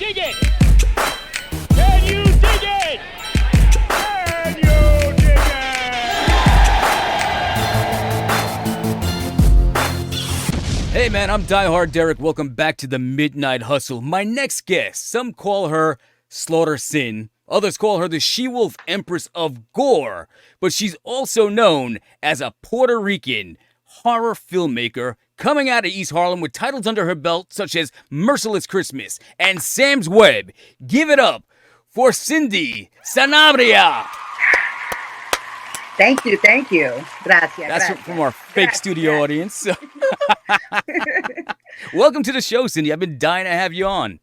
dig it? Can you dig it? Can you dig it? Hey man, I'm DieHard Derek. Welcome back to the Midnight Hustle. My next guest, some call her Slaughter Sin. Others call her the She-Wolf Empress of Gore. But she's also known as a Puerto Rican horror filmmaker coming out of East Harlem with titles under her belt such as Merciless Christmas and Sam's Web. Give it up for Cindy Sanabria. Thank you. Gracias. That's from our fake studio audience. Welcome to the show, Cindy. I've been dying to have you on.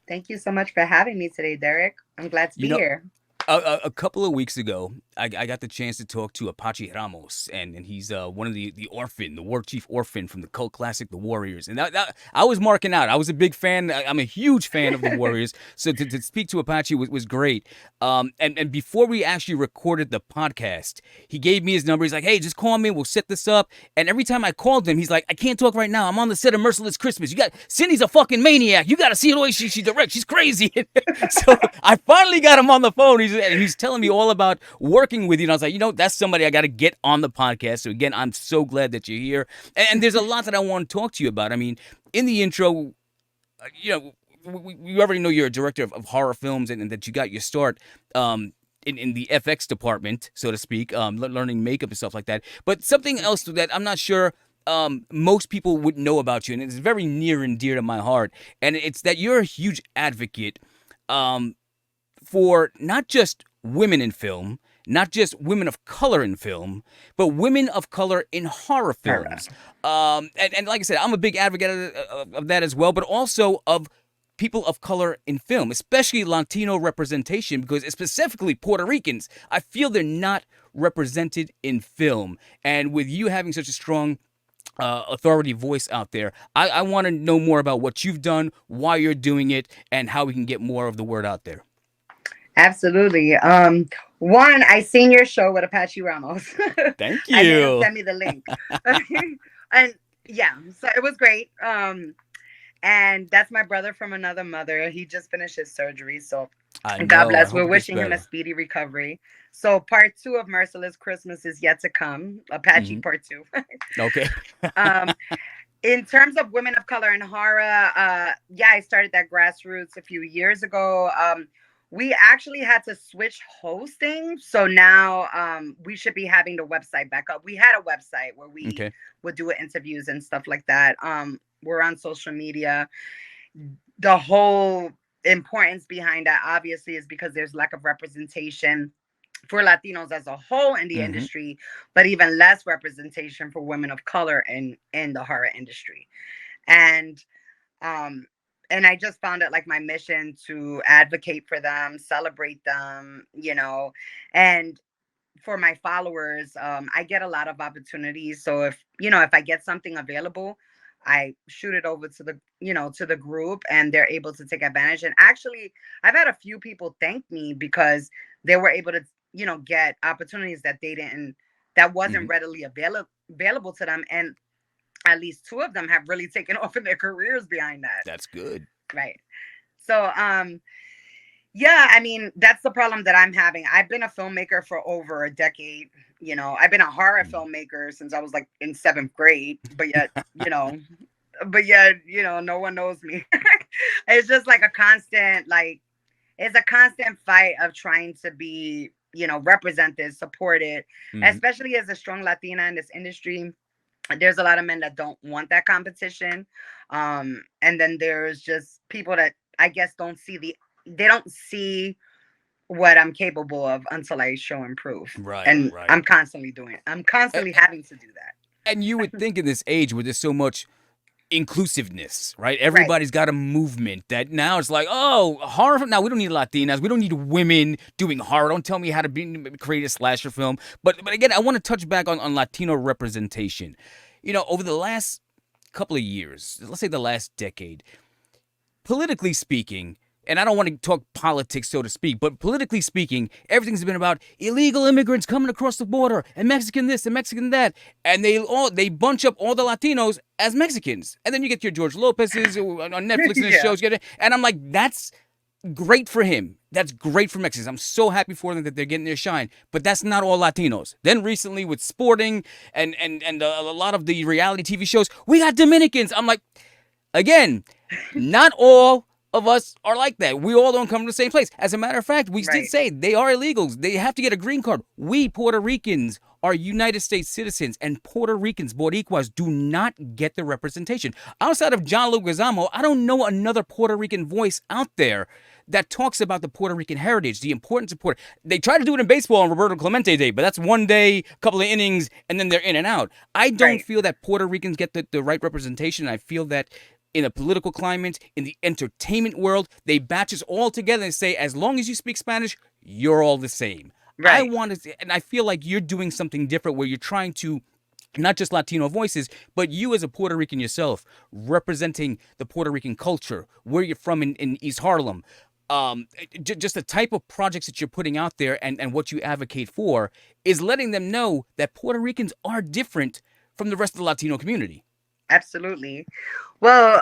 Thank you so much for having me today, Derek. I'm glad to be here. A couple of weeks ago, I got the chance to talk to Apache Ramos, and he's one of the orphan, the war chief orphan from the cult classic, The Warriors. And that I was marking out. I was a big fan. I'm a huge fan of The Warriors. So to speak to Apache was great. And before we actually recorded the podcast, he gave me his number. He's like, hey, just call me. We'll set this up. And every time I called him, he's like, I can't talk right now. I'm on the set of Merciless Christmas. Cindy's a fucking maniac. You got to see the way she directs. She's crazy. So I finally got him on the phone. He's telling me all about working with you. And I was like, that's somebody I got to get on the podcast. So again, I'm so glad that you're here. And there's a lot that I want to talk to you about. I mean, in the intro, we already know you're a director of horror films and that you got your start in the FX department, so to speak, learning makeup and stuff like that. But something else that I'm not sure most people would know about you, and it's very near and dear to my heart, and it's that you're a huge advocate for not just women in film, not just women of color in film, but women of color in horror films. And like I said, I'm a big advocate of that as well, but also of people of color in film, especially Latino representation, because specifically Puerto Ricans, I feel they're not represented in film. And with you having such a strong authority voice out there, I want to know more about what you've done, why you're doing it, and how we can get more of the word out there. Absolutely. One, I seen your show with Apache Ramos. Thank you. I made him send me the link. And yeah, so it was great. And that's my brother from another mother. He just finished his surgery, so God bless. We're wishing him a speedy recovery. So part 2 of Merciless Christmas is yet to come. Apache part 2. Okay. In terms of women of color in horror, I started that grassroots a few years ago. We actually had to switch hosting. So now we should be having the website back up. We had a website where we would do interviews and stuff like that. We're on social media. The whole importance behind that obviously is because there's lack of representation for Latinos as a whole in the industry, but even less representation for women of color in the horror industry. And I just found it like my mission to advocate for them, celebrate them, and for my followers, I get a lot of opportunities. So if I get something available, I shoot it over to the group and they're able to take advantage. And actually, I've had a few people thank me because they were able to, get opportunities that wasn't readily available to them. And at least 2 of them have really taken off in their careers behind that. That's good. Right. So, I mean, that's the problem that I'm having. I've been a filmmaker for over a decade. I've been a horror filmmaker since I was like in 7th grade, but yet, no one knows me. It's just like it's a constant fight of trying to be, represented, supported, especially as a strong Latina in this industry. There's a lot of men that don't want that competition. And then there's just people that I guess don't see what I'm capable of until I show and prove. Right. And I'm constantly doing it. I'm constantly having to do that. And you would think in this age where there's so much inclusiveness, right? Everybody's got a movement that now it's like, oh, horror. Now we don't need Latinas. We don't need women doing horror. Don't tell me how to create a slasher film. But again, I want to touch back on Latino representation. Over the last couple of years, let's say the last decade, politically speaking, and I don't want to talk politics, so to speak, but politically speaking, everything's been about illegal immigrants coming across the border and Mexican this and Mexican that, and they bunch up all the Latinos as Mexicans, and then you get your George Lopez's on Netflix and his shows, and I'm like, that's great for him. That's great for Mexicans. I'm so happy for them that they're getting their shine. But that's not all Latinos. Then recently with sporting and a lot of the reality TV shows, we got Dominicans. I'm like, again, not all of us are like that. We all don't come to the same place. As a matter of fact, we did say they are illegals. They have to get a green card. We Puerto Ricans are United States citizens, and Puerto Ricans, Boricuas, do not get the representation. Outside of John Leguizamo, I don't know another Puerto Rican voice out there that talks about the Puerto Rican heritage, the importance of Puerto. They try to do it in baseball on Roberto Clemente Day, but that's one day, a couple of innings, and then they're in and out. I don't feel that Puerto Ricans get the right representation. I feel that in a political climate, in the entertainment world, they batch us all together and say, as long as you speak Spanish, you're all the same. I want to, and I feel like you're doing something different where you're trying to, not just Latino voices, but you as a Puerto Rican yourself, representing the Puerto Rican culture, where you're from in East Harlem. Just the type of projects that you're putting out there and what you advocate for is letting them know that Puerto Ricans are different from the rest of the Latino community. Absolutely. Well,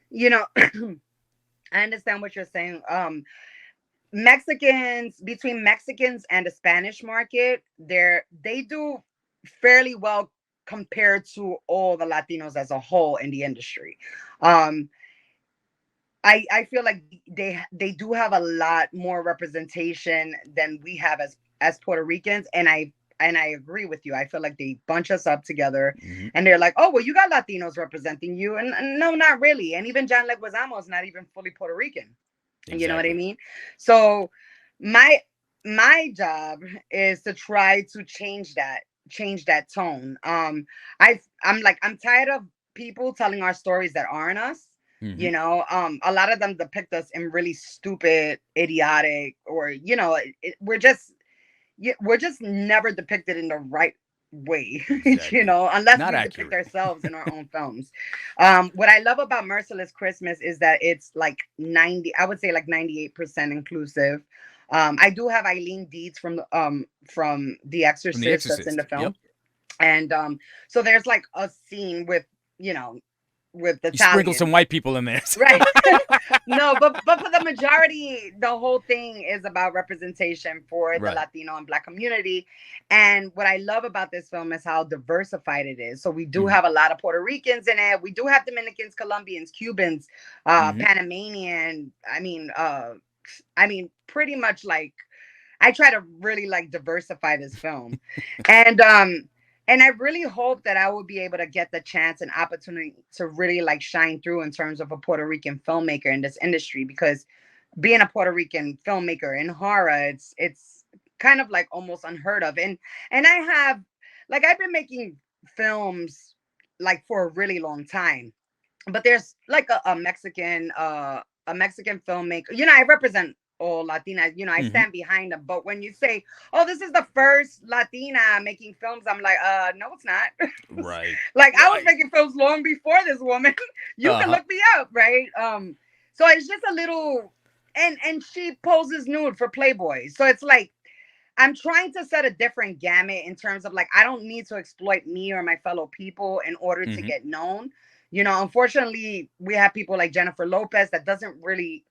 you know, I understand what you're saying. Between Mexicans and the Spanish market, they do fairly well compared to all the Latinos as a whole in the industry. I feel like they do have a lot more representation than we have as Puerto Ricans, and I agree with you. I feel like they bunch us up together, and they're like, "Oh, well, you got Latinos representing you," and no, not really. And even John Leguizamo is not even fully Puerto Rican. Exactly. You know what I mean? So my job is to try to change that tone. I'm tired of people telling our stories that aren't us. You know, a lot of them depict us in really stupid, idiotic, or we're just never depicted in the right way. Exactly. Unless not we accurate. Depict ourselves in our own films. What I love about Merciless Christmas is that it's like 98% inclusive. I do have Eileen Deeds from The Exorcist that's in the film. Yep. And so there's like a scene with the you sprinkle some white people in there, right? No, but for the majority, the whole thing is about representation for the Latino and Black community. And what I love about this film is how diversified it is. So we do have a lot of Puerto Ricans in it. We do have Dominicans, Colombians, Cubans, Panamanian. I mean, pretty much like I try to really like diversify this film, and I really hope that I will be able to get the chance and opportunity to really like shine through in terms of a Puerto Rican filmmaker in this industry, because being a Puerto Rican filmmaker in horror, it's kind of like almost unheard of. And I've been making films like for a really long time, but there's like a Mexican filmmaker. I represent all Latina, I stand behind them. But when you say, "Oh, this is the first Latina making films," I'm like, no, it's not. Right. I was making films long before this woman. You can look me up, right? So it's just a little, and she poses nude for Playboy. So it's like, I'm trying to set a different gamut in terms of like, I don't need to exploit me or my fellow people in order to get known. Unfortunately, we have people like Jennifer Lopez that doesn't really,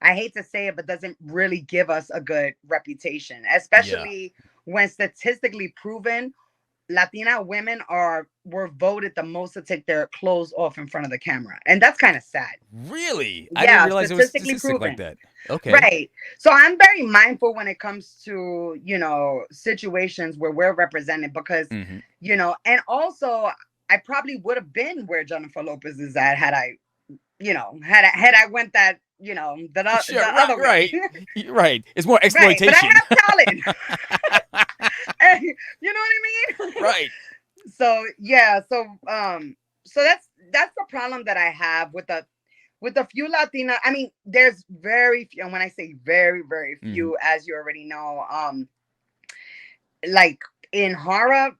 I hate to say it, but doesn't really give us a good reputation, especially when statistically proven Latina women were voted the most to take their clothes off in front of the camera. And that's kind of sad. Really? I didn't realize it was statistic like that. Okay. Right. So I'm very mindful when it comes to, situations where we're represented, because, and also I probably would have been where Jennifer Lopez is at had I went that, the other way. Right. It's more exploitation. Right, but I have talent. You know what I mean? Right. So that's the problem that I have with the few Latina. I mean, there's very few, and when I say very, very few, as you already know, like in horror,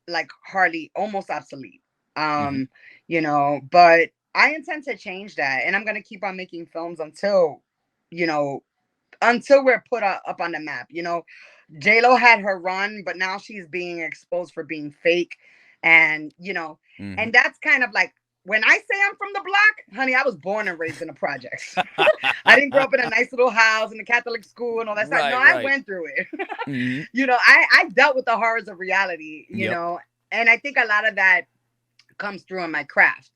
like hardly, almost obsolete. But I intend to change that, and I'm gonna keep on making films until, you know, until we're put up on the map. You know, J Lo had her run, but now she's being exposed for being fake, and Hmm. and that's kind of like when I say I'm from the block, honey. I was born and raised in the projects. I didn't grow up in a nice little house in a Catholic school and all that stuff. No, Right, I right. went through it. Hmm. I dealt with the horrors of reality. Yep. And I think a lot of that comes through in my craft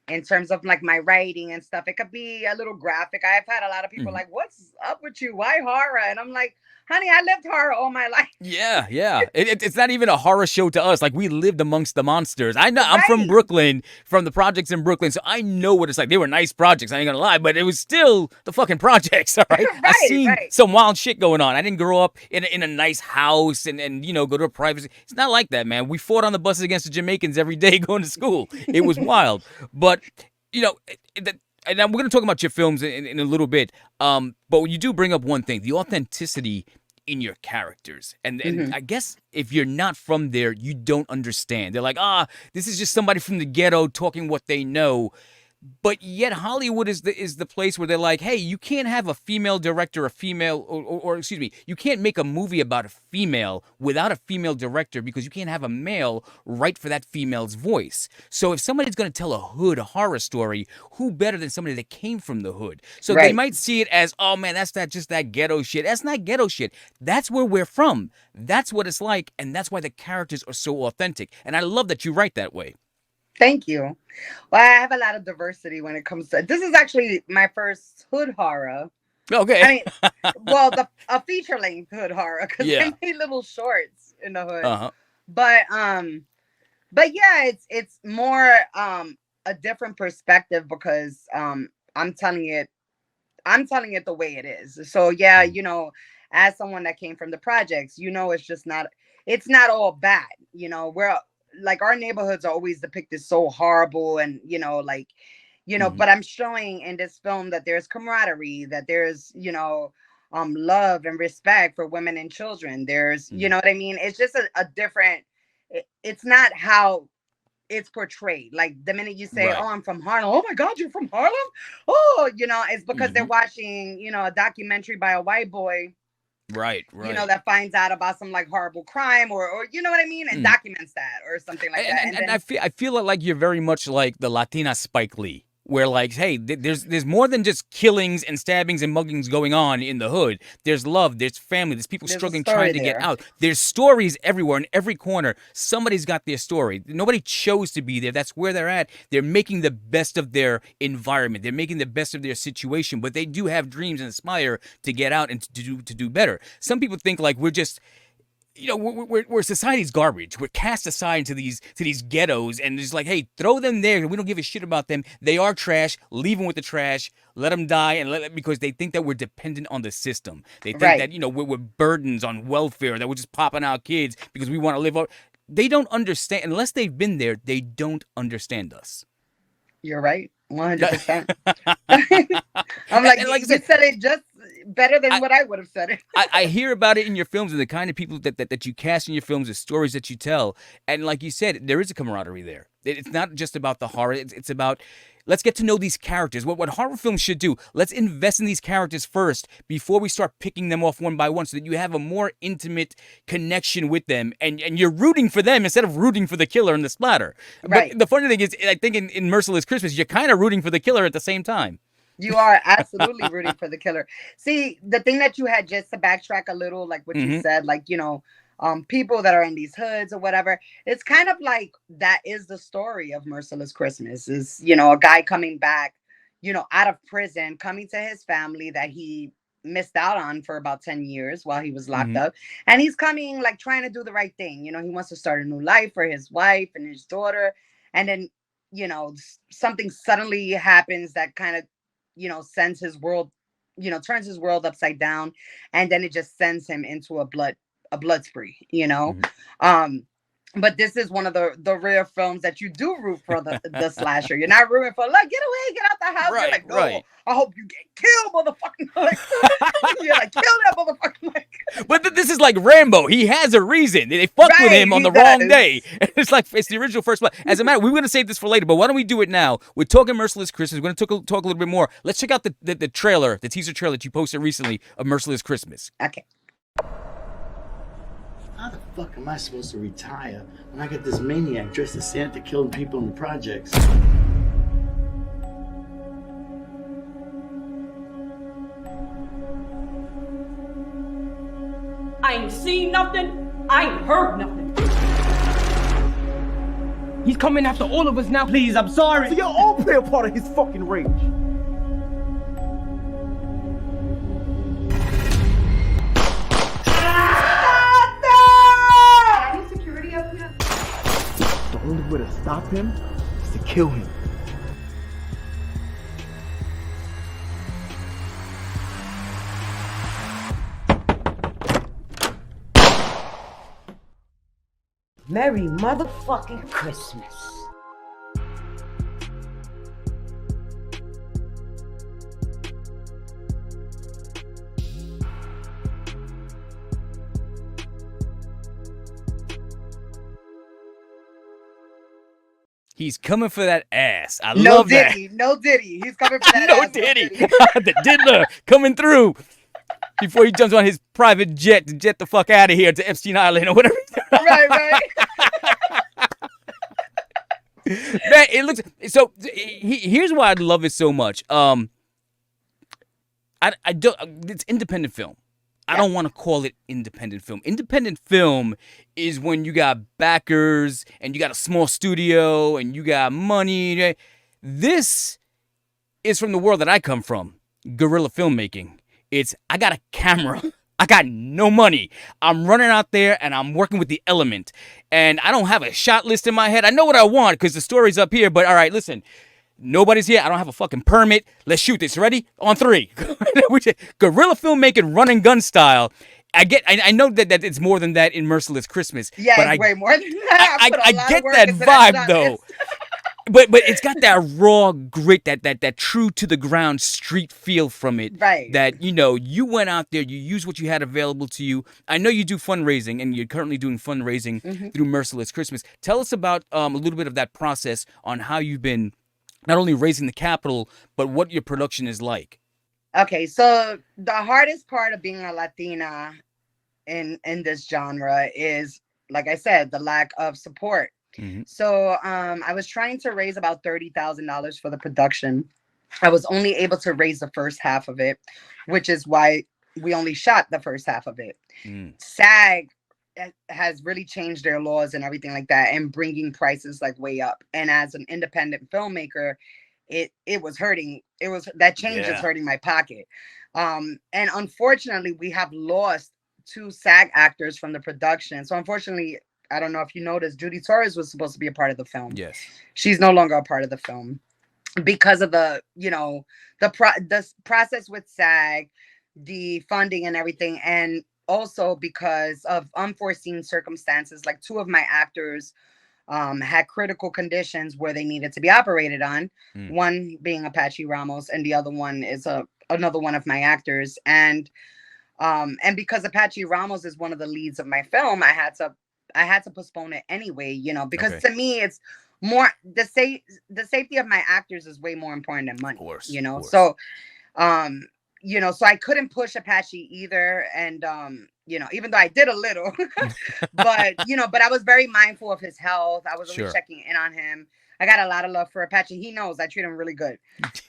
in terms of like my writing and stuff. It could be a little graphic. I've had a lot of people Hmm. like, "What's up with you? Why horror?" And I'm like, "Honey, I lived horror all my life." Yeah, yeah. It's not even a horror show to us. Like we lived amongst the monsters. I know I'm from Right. Brooklyn, from the projects in Brooklyn, so I know what it's like. They were nice projects. I ain't gonna lie, but it was still the fucking projects. All right. I Right, seen right. some wild shit going on. I didn't grow up in a nice house and go to a private. It's not like that, man. We fought on the buses against the Jamaicans every day going to school. It was wild, but you know. And we're going to talk about your films in a little bit. But you do bring up one thing: the authenticity in your characters. And Hmm. I guess if you're not from there, you don't understand. They're like, this is just somebody from the ghetto talking what they know. But yet Hollywood is the place where they're like, hey, you can't have a female director, a female, or excuse me, you can't make a movie about a female without a female director because you can't have a male write for that female's voice. So if somebody's going to tell a hood horror story, who better than somebody that came from the hood? So they Right. might see it as, oh man, that's not just that ghetto shit. That's not ghetto shit. That's where we're from. That's what it's like, and that's why the characters are so authentic. And I love that you write that way. Thank you. Well, I have a lot of diversity when it comes to this. Is actually my first hood horror. I Okay. mean, well, the a feature length hood horror because Yeah. I made little shorts in the hood. Uh-huh. But but yeah, it's more a different perspective because I'm telling it I'm telling it the way it is. So yeah, Mhm. as someone that came from the projects, it's not all bad. We're like our neighborhoods are always depicted so horrible and Mhm. but I'm showing in this film that there's camaraderie, that there's, love and respect for women and children. There's, you Mhm. know what I mean? It's just a different it's not how it's portrayed. Like the minute you say, "Oh, Right. I'm from Harlem," oh my God, you're from Harlem? Oh, it's because they're Mhm. watching, a documentary by a white boy, Right, right. that finds out about some like horrible crime or you know what I mean, and Mm. documents that or something like And, that. and And and I then feel like you're very much like the Latina Spike Lee, where like, hey, there's more than just killings and stabbings and muggings going on in the hood. There's love, there's family, there's people there's a struggling story trying to get there. out. There's stories everywhere in every corner. Somebody's got their story. Nobody chose to be there. That's where they're at. They're making the best of their environment. They're making the best of their situation, but they do have dreams and aspire to get out and to do better. Some people think like we're just we're society's garbage. We're cast aside into these ghettos, and it's like, hey, throw them there. We don't give a shit about them. They are trash. Leave them with the trash. Let them die, and because they think that we're dependent on the system. They think Right. that we're burdens on welfare. That we're just popping out kids because we want to live. They don't understand unless they've been there. They don't understand us. You're right. and, 100%. I'm like, and like I you said, said it just better than I, what I would have said it. I hear about it in your films and the kind of people that you cast in your films, the stories that you tell. And like you said, there is a camaraderie there. It's not just about the horror. It's about let's get to know these characters. What horror films should do, let's invest in these characters first before we start picking them off one by one so that you have a more intimate connection with them and you're rooting for them instead of rooting for the killer and the splatter. But Right. the funny thing is, I think in Merciless Christmas, you're kind of rooting for the killer at the same time. You are absolutely rooting for the killer. See, the thing that you had, just to backtrack a little, like what you Hmm. said, like, people that are in these hoods or whatever, it's kind of like that is the story of Merciless Christmas is, a guy coming back, out of prison, coming to his family that he missed out on for about 10 years while he was locked Hmm. up. And he's coming, like, trying to do the right thing. He wants to start a new life for his wife and his daughter. And then, something suddenly happens that kind of sends his world, turns his world upside down, and then it just sends him into a blood spree. Hmm. Um, but this is one of the rare films that you do root for the slasher. You're not rooting for like get away, get out the house. You're Right, like, no, right. I hope you get killed, motherfucking like you're like kill that motherfucking like. But this is like Rambo. He has a reason. They fucked with him on the wrong day. It's like it's the original First Blood. As a matter, we were gonna save this for later, but why don't we do it now? We're talking Merciless Christmas. We're gonna talk a little bit more. Let's check out the trailer, the teaser trailer that you posted recently of Merciless Christmas. Okay. How the fuck am I supposed to retire when I got this maniac dressed as Santa killing people in the projects? I ain't seen nothing. I ain't heard nothing. He's coming after all of us now. Please, I'm sorry. So y'all all play a part of his fucking rage. Any security up here? The only way to stop him is to kill him. Merry motherfucking Christmas. He's coming for that ass. I love that. No Diddy. He's coming for that No ass. Diddy. The diddler coming through before he jumps on his private jet to jet the fuck out of here to Epstein Island or whatever. Right. Man, it looks so. Here's why I love it so much. I don't. It's independent film. I don't want to call it independent film. Independent film is when you got backers and you got a small studio and you got money. This is from the world that I come from, guerrilla filmmaking. I got a camera. I got no money. I'm running out there and I'm working with the element. And I don't have a shot list in my head. I know what I want because the story's up here. But all right, listen. Nobody's here. I don't have a fucking permit. Let's shoot this. Ready? On 3. Guerrilla filmmaking, run and gun style. I know that it's more than that in Merciless Christmas. Yeah, but it's way more than that. I get that vibe though. But it's got that raw grit, that true to the ground street feel from it. Right. That you went out there, you used what you had available to you. I know you do fundraising, and you're currently doing fundraising through Merciless Christmas. Tell us about a little bit of that process on how you've been not only raising the capital, but what your production is like. Okay, so the hardest part of being a Latina in this genre is, like I said, the lack of support. So I was trying to raise about $30,000 for the production. I was only able to raise the first half of it, which is why we only shot the first half of it. SAG has really changed their laws and everything like that, and bringing prices like way up. And as an independent filmmaker, it was hurting. That change is hurting my pocket. And unfortunately, we have lost 2 SAG actors from the production. So unfortunately, I don't know if you noticed, Judy Torres was supposed to be a part of the film. Yes. She's no longer a part of the film because of the process with SAG, the funding and everything. And also because of unforeseen circumstances, like 2 of my actors had critical conditions where they needed to be operated on. One being Apache Ramos, and the other one is another one of my actors. And because Apache Ramos is one of the leads of my film, I had to postpone it anyway, because to me it's more the safety of my actors is way more important than money. Of course. So so I couldn't push Apache either. And, even though I did a little, but I was very mindful of his health. I was always checking in on him. I got a lot of love for Apache. He knows I treat him really good.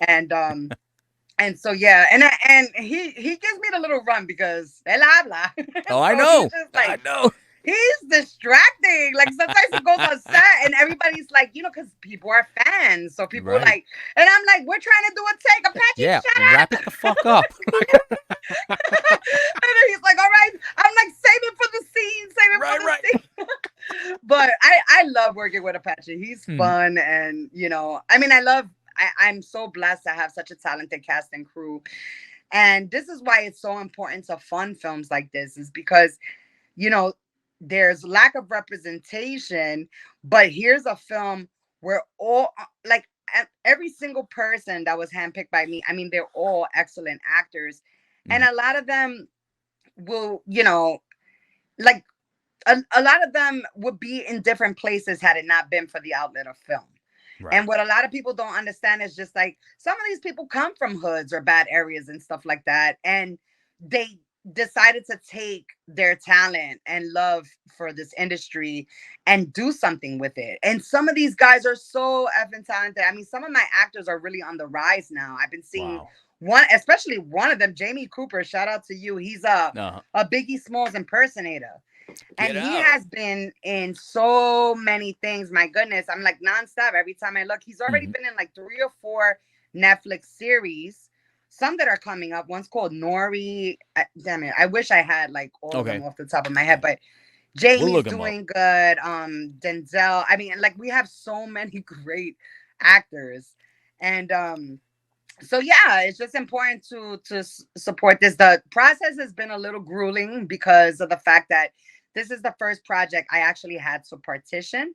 And, and so, yeah. And he gives me the little run because él habla. Oh, I know. I know. He's distracting. Like sometimes he goes on set and everybody's like, because people are fans. So people are like, and I'm like, we're trying to do a take. Apache, shut up. Wrap it the fuck up. And then he's like, all right. I'm like, save it for the scene. Save it for the scene. But I love working with Apache. He's fun. And, I'm so blessed to have such a talented cast and crew. And this is why it's so important to fund films like this, is because, there's lack of representation, but here's a film where every single person that was handpicked by me, they're all excellent actors. And a lot of them will, like a lot of them would be in different places had it not been for the outlet of film. Right. And what a lot of people don't understand is just like some of these people come from hoods or bad areas and stuff like that. And they decided to take their talent and love for this industry and do something with it. And some of these guys are so effing talented. I mean, some of my actors are really on the rise now. I've been seeing one, especially one of them, Jamie Cooper. Shout out to you. He's a Biggie Smalls impersonator. And he has been in so many things. My goodness. I'm like nonstop. Every time I look, he's already been in like 3 or 4 Netflix series. Some that are coming up. One's called Nori. Damn it. I wish I had like all of them off the top of my head. But Jamie's doing good. Denzel. I mean, like we have so many great actors. And so yeah, it's just important to support this. The process has been a little grueling because of the fact that this is the first project I actually had to partition.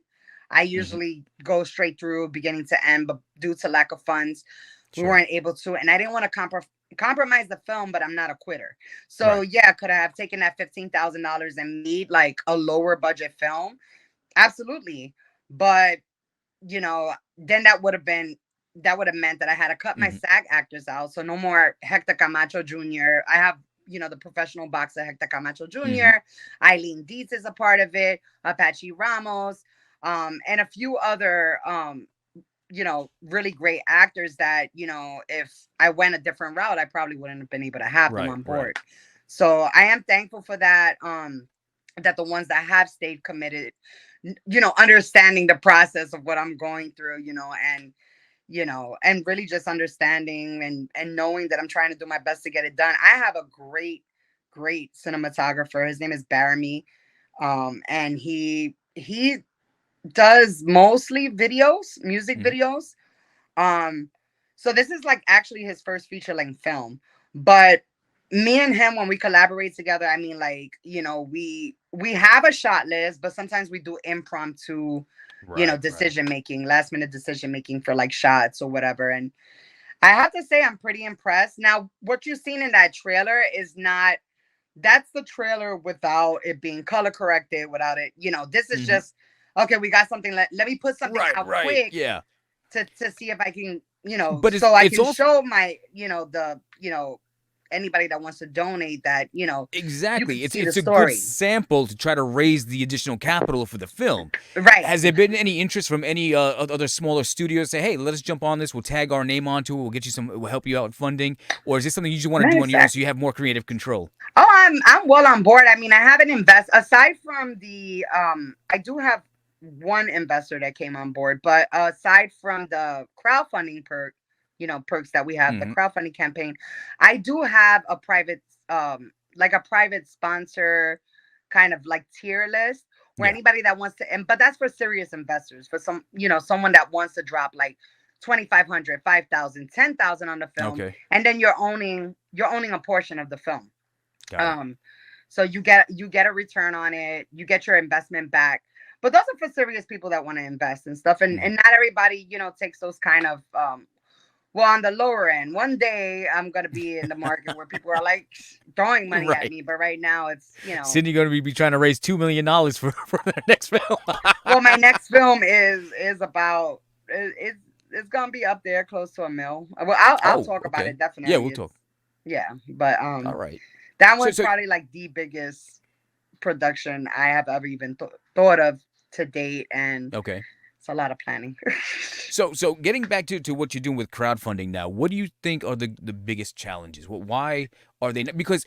I usually go straight through beginning to end, but due to lack of funds, we weren't able to. And I didn't want to compromise the film, but I'm not a quitter. So yeah, could I have taken that $15,000 and made like a lower budget film? Absolutely. But then that would have meant that I had to cut my SAG actors out. So no more Hector Camacho Jr. I have, the professional boxer Hector Camacho Jr. Eileen Dietz is a part of it. Apache Ramos, and a few other, really great actors that, if I went a different route, I probably wouldn't have been able to have them on board. So I am thankful for that, that the ones that have stayed committed, understanding the process of what I'm going through, and really just understanding and knowing that I'm trying to do my best to get it done. I have a great cinematographer. His name is Baramy. And he does mostly videos, music videos. So this is like actually his first feature-length film. But me and him, when we collaborate together, I mean, like, we have a shot list, but sometimes we do impromptu decision making, last minute decision making for like shots or whatever. And I have to say, I'm pretty impressed. Now, what you've seen in that trailer is that's the trailer without it being color corrected, without it, this is just, okay, we got something. Let me put something out quick. Yeah. To see if I can, but so I can show my, anybody that wants to donate that, exactly. It's a good sample to try to raise the additional capital for the film. Right. Has there been any interest from any other smaller studios? Say, hey, let us jump on this. We'll tag our name onto it. We'll get you we'll help you out with funding. Or is this something you just want to do on your own so you have more creative control? Oh, I'm well on board. I mean, I haven't invested aside from the I do have one investor that came on board, but aside from the crowdfunding perks that we have, the crowdfunding campaign, I do have a private sponsor kind of like tier list where anybody that wants to, but that's for serious investors, for some, someone that wants to drop like 2,500, 5,000, 10,000 on the film. Okay. And then you're owning a portion of the film. So you get a return on it, you get your investment back. But those are for serious people that want to invest and stuff. And not everybody, takes those kind of on the lower end. One day I'm gonna be in the market where people are like throwing money at me, but right now it's Cindy gonna be trying to raise $2 million for the next film. Well, my next film is about it's gonna be up there close to $1 million. Well, I'll talk about it definitely. Yeah, we'll talk. Yeah, but all right. That one's probably like the biggest production I have ever even thought of to date, and it's a lot of planning. So getting back to what you're doing with crowdfunding now, what do you think are the biggest challenges? Why are they? Because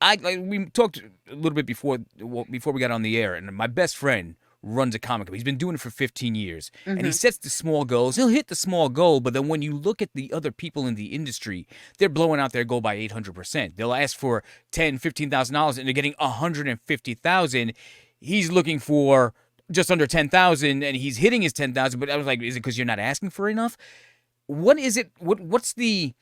we talked a little bit before we got on the air, and my best friend runs a comic book. He's been doing it for 15 years, and he sets the small goals. He'll hit the small goal, but then when you look at the other people in the industry, they're blowing out their goal by 800%. They'll ask for $10,000, $15,000, and they're getting $150,000. He's looking for just under 10,000, and he's hitting his 10,000. But I was like, is it because you're not asking for enough? What is it? What's the?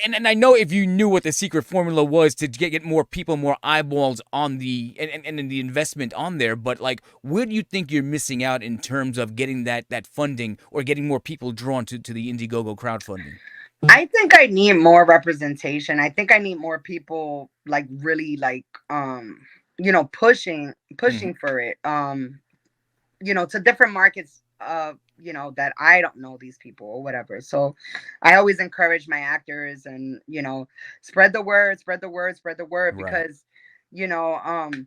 And I know if you knew what the secret formula was to get more people, more eyeballs on the and the investment on there, but like, where do you think you're missing out in terms of getting that funding or getting more people drawn to the Indiegogo crowdfunding? I think I need more representation. I think I need more people like really like pushing for it. To different markets that I don't know these people or whatever. So I always encourage my actors and spread the word, spread the word, spread the word Right. you know um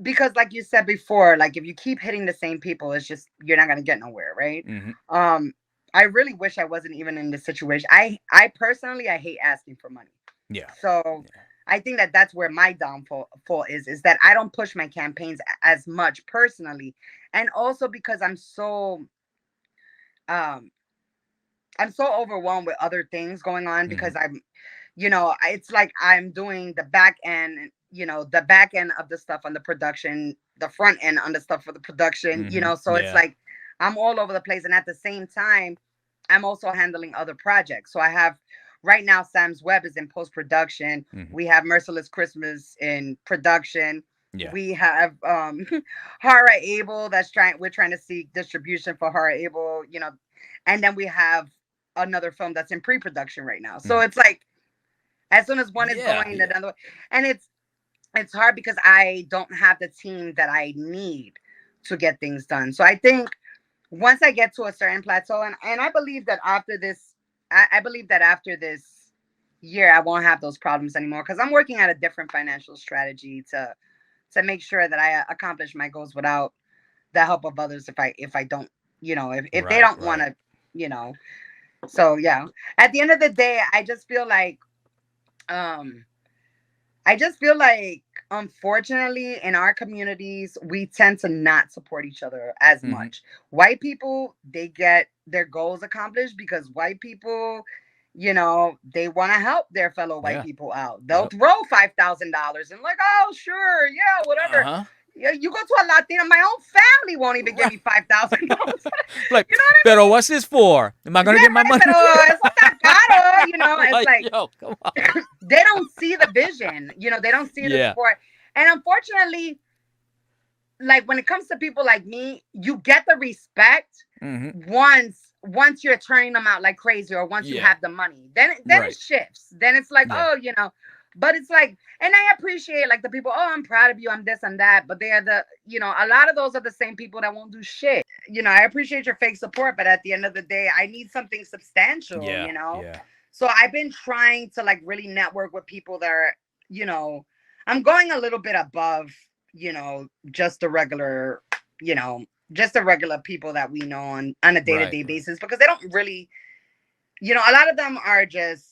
because like you said before, like if you keep hitting the same people, it's just you're not gonna get nowhere, right? Mm-hmm. I really wish I wasn't even in this situation. I personally I hate asking for money. Yeah. So I think that that's where my downfall is that I don't push my campaigns as much personally, and also because um I'm so overwhelmed with other things going on because it's like I'm doing the back end of the stuff on the production, the front end on the stuff for the production, so it's Yeah. like I'm all over the place. And at the same time, I'm also handling other projects. So I have right now, Sam's Web is in post production. We have Merciless Christmas in production. Yeah. We have Horror Able we're trying to seek distribution for Horror Able, and then we have another film that's in pre-production right now. So it's like as soon as one is going, the other, and it's hard because I don't have the team that I need to get things done. So I think once I get to a certain plateau, and I believe that after this, I believe that after this year, I won't have those problems anymore because I'm working at a different financial strategy to make sure that I accomplish my goals without the help of others. If I don't, if they don't want to, So yeah, at the end of the day, um, I just feel like, unfortunately, in our communities, we tend to not support each other as much. White people, they get their goals accomplished because white people, they want to help their fellow white people out. They'll throw $5,000 and like, oh, sure, yeah, whatever. Yeah, you go to a Latina, my own family won't even give me $5,000. Like, you know what I mean? Pero what's this for? Am I gonna get my money? Pero eso está caro, it's like yo, come on. they don't see the vision, they don't see the support. And unfortunately, like when it comes to people like me, you get the respect once you're turning them out like crazy, or once you have the money. Then it shifts. Then it's like, but it's like, and I appreciate like the people, oh, I'm proud of you, I'm this and that, but they are a lot of those are the same people that won't do shit. I appreciate your fake support, but at the end of the day, I need something substantial, So I've been trying to like really network with people that are, I'm going a little bit above, just the regular, people that we know on a day-to-day basis, because they don't really, a lot of them are just,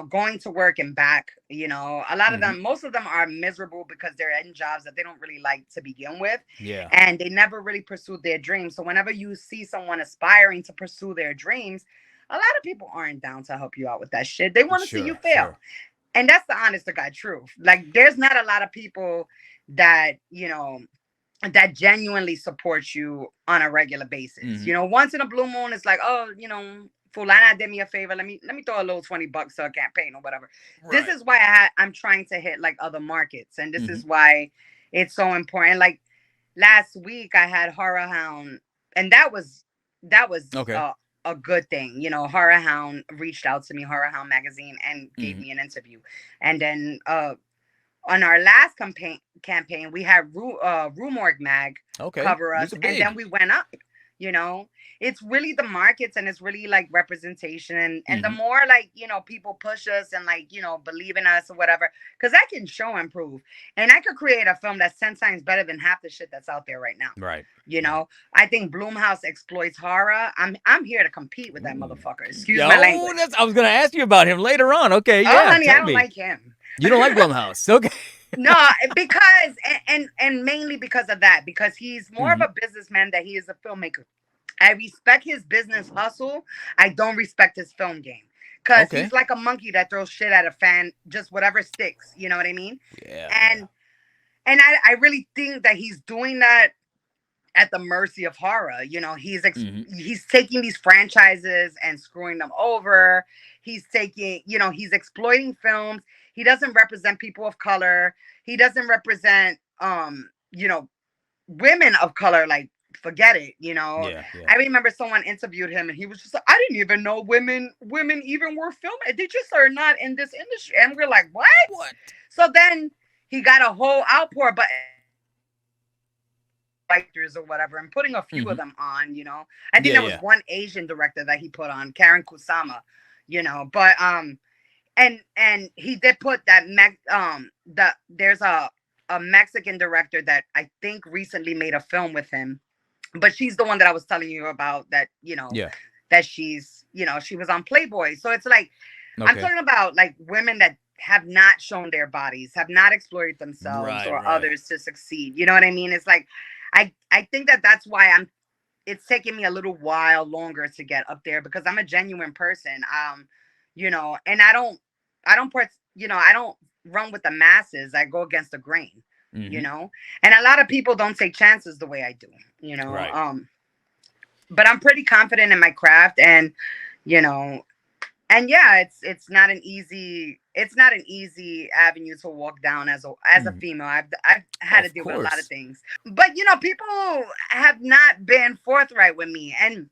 going to work and back, a lot of them, most of them are miserable because they're in jobs that they don't really like to begin with. Yeah. And they never really pursued their dreams. So whenever you see someone aspiring to pursue their dreams, a lot of people aren't down to help you out with that shit. They want to see you fail. Sure. And that's the honest to God truth. Like, there's not a lot of people that, that genuinely support you on a regular basis. Once in a blue moon, it's like, oh, Fulana did me a favor. Let me throw a little $20 to a campaign or whatever. This is why I'm trying to hit like other markets. And this is why it's so important. Like last week I had Horror Hound, and that was okay. A good thing. Horror Hound reached out to me, Horror Hound magazine, and gave me an interview. And then on our last campaign, we had Rumorg Mag cover us, and then we went up. It's really the markets, and it's really like representation, and the more like people push us and like believe in us or whatever, because I can show and prove, and I could create a film that's 10 times better than half the shit that's out there right now. Right. I think Blumhouse exploits horror. I'm here to compete with that motherfucker. Excuse my language. I was gonna ask you about him later on. Okay, yeah. Oh, honey, I don't like him. You don't like Blumhouse, okay? No, because and mainly because of that, because he's more of a businessman than he is a filmmaker. I respect his business hustle. I don't respect his film game, because he's like a monkey that throws shit at a fan, just whatever sticks. You know what I mean? Yeah. And I really think that he's doing that at the mercy of horror. He's taking these franchises and screwing them over. He's taking, he's exploiting films. He doesn't represent people of color. He doesn't represent, women of color like forget it, you know. Yeah, yeah. I remember someone interviewed him and he was just like, I didn't even know women even were filming. They just are not in this industry. And we're like, what? So then he got a whole outpour, but directors or whatever, and putting a few of them on, you know. I think there was one Asian director that he put on, Karen Kusama, you know. But and he did put that there's a Mexican director that I think recently made a film with him. But she's the one that I was telling you about that, you know, that she's, you know, she was on Playboy. So it's like, I'm talking about like women that have not shown their bodies, have not explored themselves or others to succeed. You know what I mean? It's like, I think that's why it's taking me a little while longer to get up there because I'm a genuine person. You know, and I don't run with the masses. I go against the grain. You know, and a lot of people don't take chances the way I do, you know. But I'm pretty confident in my craft, and you know, and yeah, it's not an easy avenue to walk down as a female. I've had to deal with a lot of things, but you know, people have not been forthright with me, and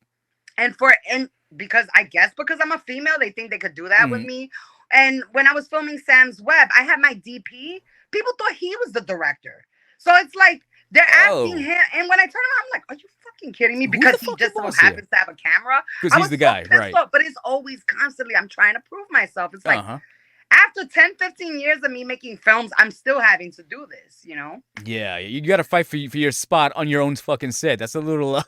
because I'm a female, they think they could do that with me. And when I was filming Sam's Web, I had my DP. People thought he was the director. So it's like, they're asking him. And when I turn around, I'm like, are you fucking kidding me? Because he just so happens to have a camera. Because he's the guy, right? But it's always constantly, I'm trying to prove myself. It's like, after 10, 15 years of me making films, I'm still having to do this, you know? Yeah, you got to fight for your spot on your own fucking set. That's a little...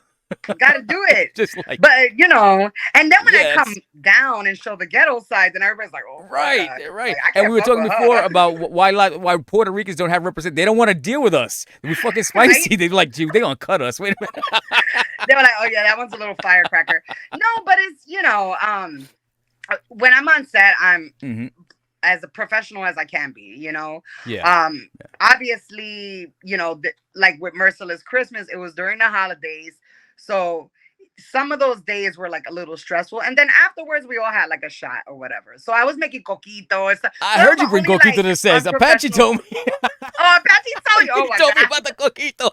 Gotta do it. Just like, but you know, and then when I come down and show the ghetto side, then everybody's like, "Oh, right." Like, and we were talking before about why Puerto Ricans don't have representation. They don't want to deal with us. We fucking spicy. They're like, "Gee, they gonna cut us." Wait a minute. They were like, "Oh yeah, that one's a little firecracker." No, but it's, you know, when I'm on set, I'm as a professional as I can be, you know. Obviously, you know, like with Merciless Christmas, it was during the holidays. So some of those days were like a little stressful. And then afterwards, we all had like a shot or whatever. So I was making coquito and stuff. I heard you bring coquito to the set. Apache told me. Oh, Apache told you. Oh, my told God. me about the coquito.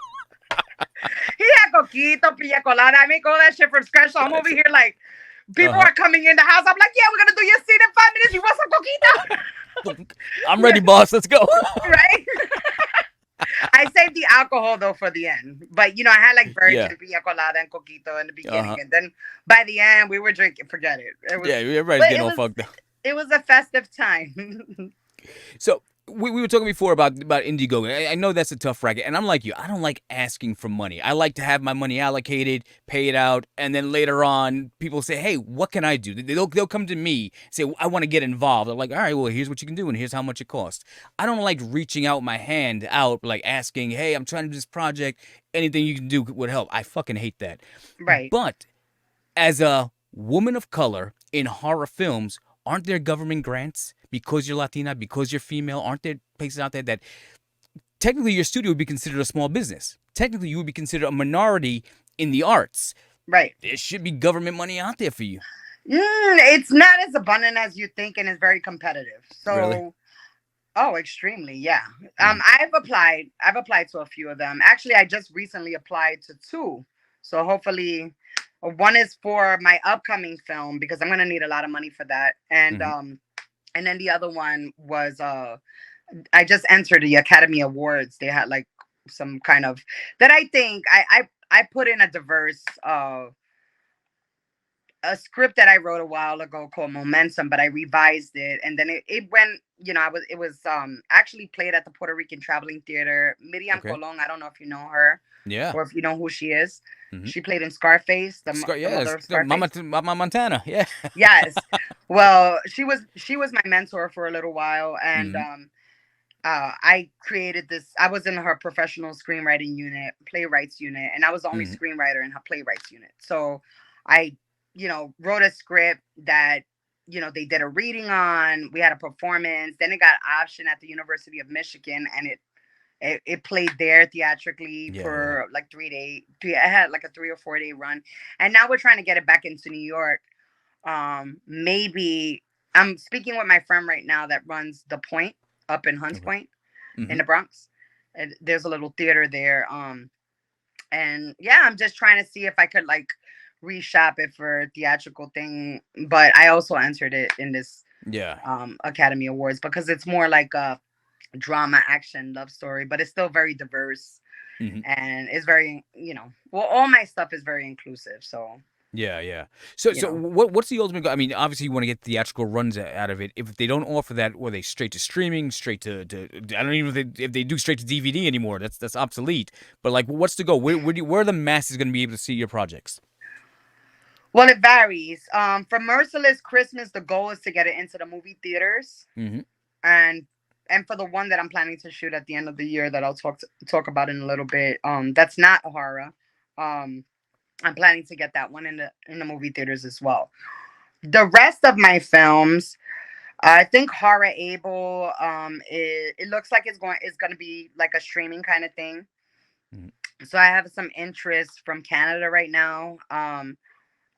He had coquito, pina colada. I make all that shit from scratch. So I'm over here like, people are coming in the house. I'm like, yeah, we're going to do your scene in 5 minutes. You want some coquito? I'm ready, boss. Let's go. Right? I saved the alcohol though for the end, but you know, I had like virgin pina colada and coquito in the beginning, and then by the end we were drinking. Forget it. Everybody's getting all fucked up. It was a festive time. So we were talking before about Indiegogo. I know that's a tough racket, and I'm like you. I don't like asking for money. I like to have my money allocated, pay it out, and then later on, people say, "Hey, what can I do?" They'll come to me, say, "I want to get involved." I'm like, "All right, well, here's what you can do, and here's how much it costs." I don't like reaching out my hand out, like asking, "Hey, I'm trying to do this project. Anything you can do would help." I fucking hate that. Right. But as a woman of color in horror films, aren't there government grants? Because you're Latina, because you're female, aren't there places out there that technically your studio would be considered a small business? Technically, you would be considered a minority in the arts. Right. There should be government money out there for you. It's not as abundant as you think, and it's very competitive. So, really? Oh, extremely, yeah. I've applied to a few of them. Actually, I just recently applied to 2. So hopefully, one is for my upcoming film because I'm gonna need a lot of money for that, and then the other one was I just entered the Academy Awards. They had like some kind of that I think I put in a diverse a script that I wrote a while ago called Momentum, but I revised it, and then it went, you know, it was actually played at the Puerto Rican Traveling Theater. Miriam Colon, I don't know if you know her. Yeah. Or if you know who she is. She played in Scarface, the mother of Scarface. Mama Montana, yeah. Yes. Well, she was my mentor for a little while, and I created this. I was in her professional screenwriting unit, playwrights unit, and I was the only screenwriter in her playwrights unit. So I, you know, wrote a script that, you know, they did a reading on. We had a performance. Then it got optioned at the University of Michigan, and it played there theatrically for like 3 days. I had like a 3 or 4 day run, and now we're trying to get it back into New York. Maybe I'm speaking with my friend right now that runs The Point up in Hunts Point in the Bronx. And there's a little theater there. And yeah, I'm just trying to see if I could like reshop it for a theatrical thing. But I also entered it in this Yeah. Academy Awards because it's more like a drama, action, love story, but it's still very diverse. Hmm. And it's very, well, all my stuff is very inclusive. So Yeah, yeah. So, You so know. what's the ultimate goal? I mean, obviously you want to get theatrical runs out of it. If they don't offer that, or they straight to streaming, straight to I don't even know if they do straight to DVD anymore. That's obsolete. But like, what's the goal? Where are the masses going to be able to see your projects? Well, it varies. For Merciless Christmas, the goal is to get it into the movie theaters, Mm-hmm. and for the one that I'm planning to shoot at the end of the year that I'll talk about in a little bit. That's not a horror. I'm planning to get that one in the movie theaters as well. The rest of my films, I think Horror Able, it looks like it's gonna be like a streaming kind of thing. Mhm. So I have some interest from Canada right now.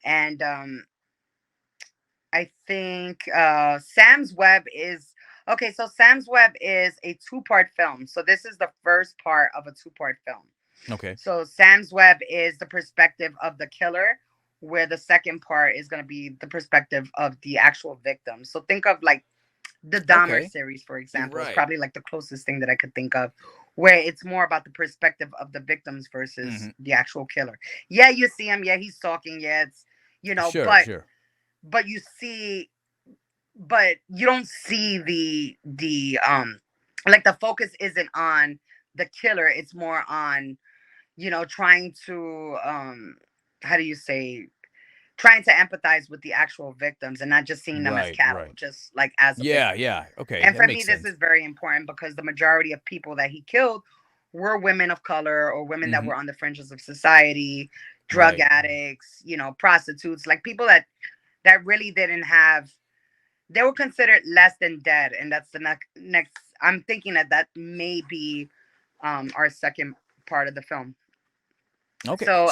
And I think Sam's Web is okay. So Sam's Web is a 2-part film. So this is the first part of a 2-part film. Okay. So Sam's Web is the perspective of the killer, where the second part is going to be the perspective of the actual victim. So think of like the Dahmer Okay. series, for example. Right. It's probably like the closest thing that I could think of, where it's more about the perspective of the victims versus Mhm. the actual killer. Yeah, you see him. Yeah, he's talking. Yeah, it's Sure, but sure. but you see, but you don't see the like the focus isn't on the killer. It's more on trying to how do you say, trying to empathize with the actual victims and not just seeing them as Right, cattle, right. just like as a Yeah, victim. yeah. Okay, And that for me, makes this sense. is very important because the majority of people that he killed were women of color or women that Mhm. were on the fringes of society, drug Right. addicts, prostitutes, like people that really didn't have, they were considered less than dead. And that's the next, I'm thinking that may be our second part of the film. Okay. So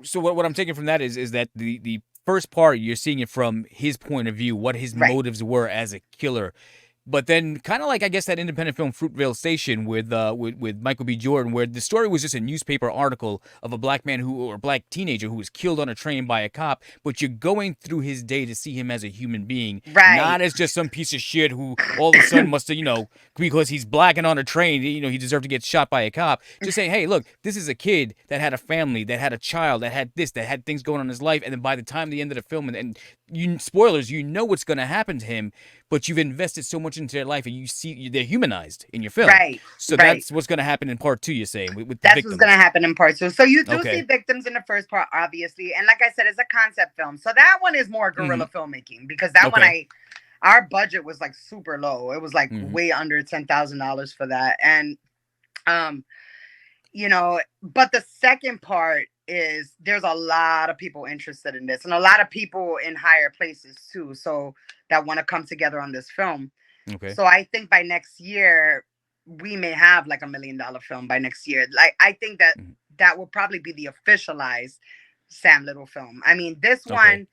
So what I'm taking from that is that the first part you're seeing it from his point of view, what his right. motives were as a killer. But then, kind of like I guess that independent film Fruitvale Station with Michael B. Jordan, where the story was just a newspaper article of a black man or a black teenager who was killed on a train by a cop. But you're going through his day to see him as a human being, Right. not as just some piece of shit who all of a sudden must have because he's black and on a train, he deserved to get shot by a cop. Just saying, hey, look, this is a kid that had a family, that had a child, that had this, that had things going on in his life, and then by the time the end of the film, and spoilers, what's going to happen to him. But you've invested so much into their life, and you see they're humanized in your film. Right. So right. that's what's going to happen in part 2. You're saying with the That's victims. what's going to happen in part 2. So you do Okay. see victims in the first part, obviously, and like I said, it's a concept film. So that one is more guerrilla filmmaking because that one Okay. our budget was like super low. It was like Mhm. way under $10,000 for that, and but the second part is there's a lot of people interested in this and a lot of people in higher places too, so that want to come together on this film. Okay. So I think by next year we may have like $1 million film by next year. Like I think that Mhm. that will probably be the officialized Sam Little film. I mean, this Okay. one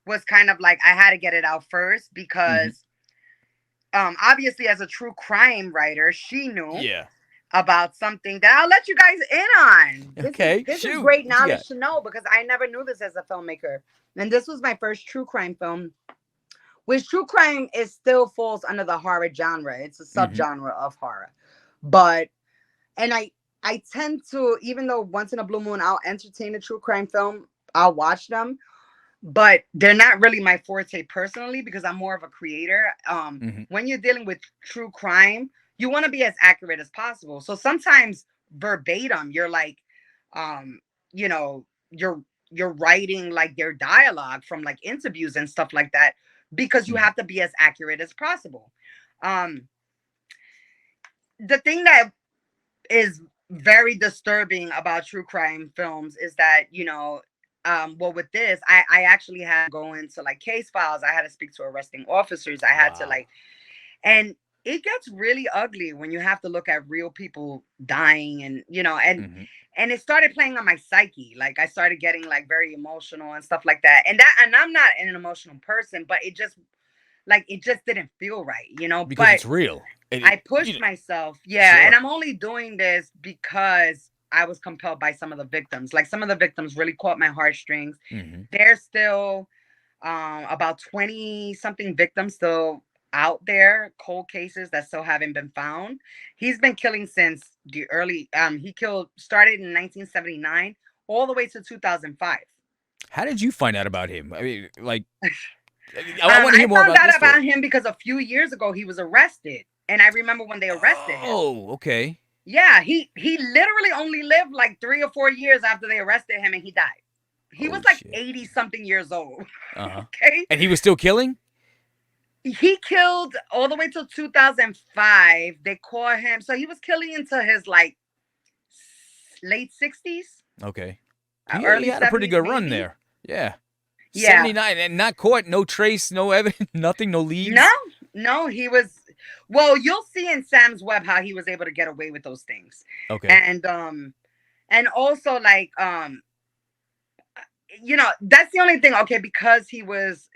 was kind of like I had to get it out first because obviously as a true crime writer, she knew Yeah. about something that I'll let you guys in on. Okay, This is shoot. great What you got? knowledge to know because I never knew this as a filmmaker. And this was my first true crime film, which true crime is still falls under the horror genre. It's a subgenre of horror. But, and I tend to, even though once in a blue moon, I'll entertain a true crime film, I'll watch them, but they're not really my forte personally because I'm more of a creator. When you're dealing with true crime, you want to be as accurate as possible. So sometimes verbatim, you're like, you're writing like their dialogue from like interviews and stuff like that because you have to be as accurate as possible. The thing that is very disturbing about true crime films is that, well, with this, I actually had to go into like case files. I had to speak to arresting officers. I had to like, and it gets really ugly when you have to look at real people dying and, and it started playing on my psyche. Like I started getting like very emotional and stuff like that. And I'm not an emotional person, but it just didn't feel right, Because but it's real. I pushed myself. Yeah. Sure. And I'm only doing this because I was compelled by some of the victims. Like some of the victims really caught my heartstrings. Mm-hmm. There's still about 20 something victims still out there, cold cases that still haven't been found. He's been killing since the early started in 1979 all the way to 2005. How did you find out about him? I mean, like, I want to hear more found about out this about story. him because a few years ago he was arrested, and I remember when they arrested him. Oh, okay. Yeah, he literally only lived like 3 or 4 years after they arrested him, and he died. He was like 80 something years old. Uh-huh. Okay, And he was still killing? he killed all the way till 2005. They caught him, so he was killing into his like late 60s. Okay. Early He had a pretty 70s, good run maybe. there. Yeah. Yeah. 79 and not caught, no trace, no evidence, nothing, no leads. No, he was. Well, you'll see in Sam's Web how he was able to get away with those things. Okay. And also like that's the only thing. Okay, because he was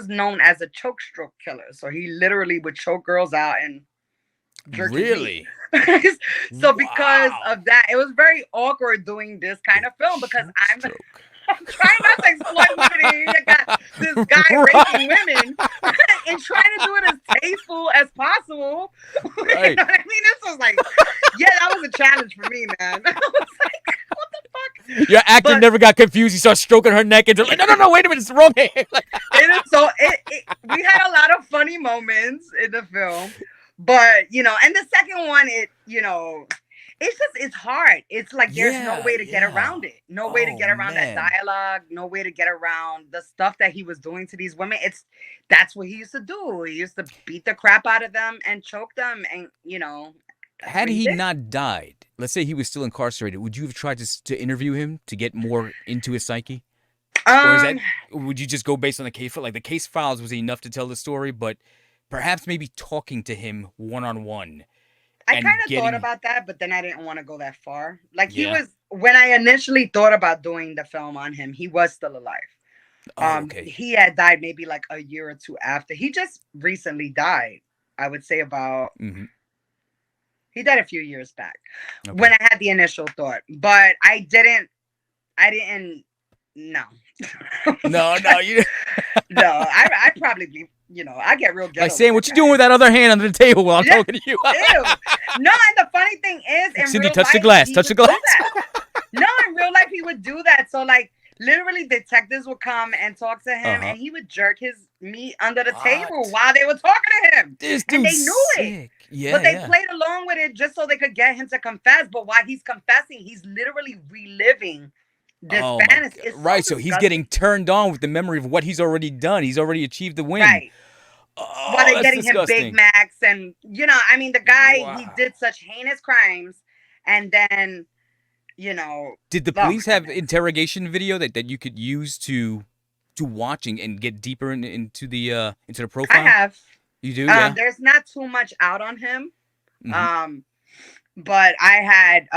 known as a choke stroke killer, so he literally would choke girls out and jerk his Really? meat. So because Wow. of that, it was very awkward doing this kind of film because I'm Stroke. trying not to exploit women. You got this guy raping women and trying to do it as tasteful as possible. Right. You know what I mean? This was like, yeah, that was a challenge for me, man. I was like, what the fuck? Your actor But- never got confused. He starts stroking her neck and just like, no, wait a minute, it's the wrong hand. Like, It is so we had a lot of funny moments in the film, but and the second one, it's hard. It's like there's no way to get around it. No way to get around that dialogue. No way to get around the stuff that he was doing to these women. That's what he used to do. He used to beat the crap out of them and choke them, and that's had what he did. not died, let's say he was still incarcerated, would you have tried to interview him to get more into his psyche? Or would you just go based on the case? Like the case files was enough to tell the story, but perhaps maybe talking to him one-on-one. I and kind of getting- thought about that, but then I didn't want to go that far. Like Yeah. he was, when I initially thought about doing the film on him, he was still alive. Oh, okay. He had died maybe like a year or two after. He just recently died. I would say about Mhm. he died a few years back Okay. when I had the initial thought, but I didn't. No. No, you No, I probably be. I get real ghetto. like saying, with what you that doing with that other hand under the table while I'm Yeah. talking to you? Ew. No, and the funny thing is, in Cindy, real touch the life, glass, he touch the would do glass. that. No, in real life, he would do that. So, like, literally, detectives would come and talk to him, Uh-huh. and he would jerk his meat under the What? table while they were talking to him. This And dude's they knew it. sick. Yeah, But they yeah. played along with it just so they could get him to confess. But while he's confessing, he's literally reliving this Oh my fantasy. God. It's Right, so he's disgusting. getting turned on with the memory of what he's already done. He's already achieved the win. Right. Oh, While they're that's getting disgusting. him Big Macs, and I mean, the guy, he Wow. did such heinous crimes, and then Did the Oh, police have goodness. interrogation video that you could use to watching and get deeper into the profile? I have. You do, yeah. There's not too much out on him. Mhm. But I had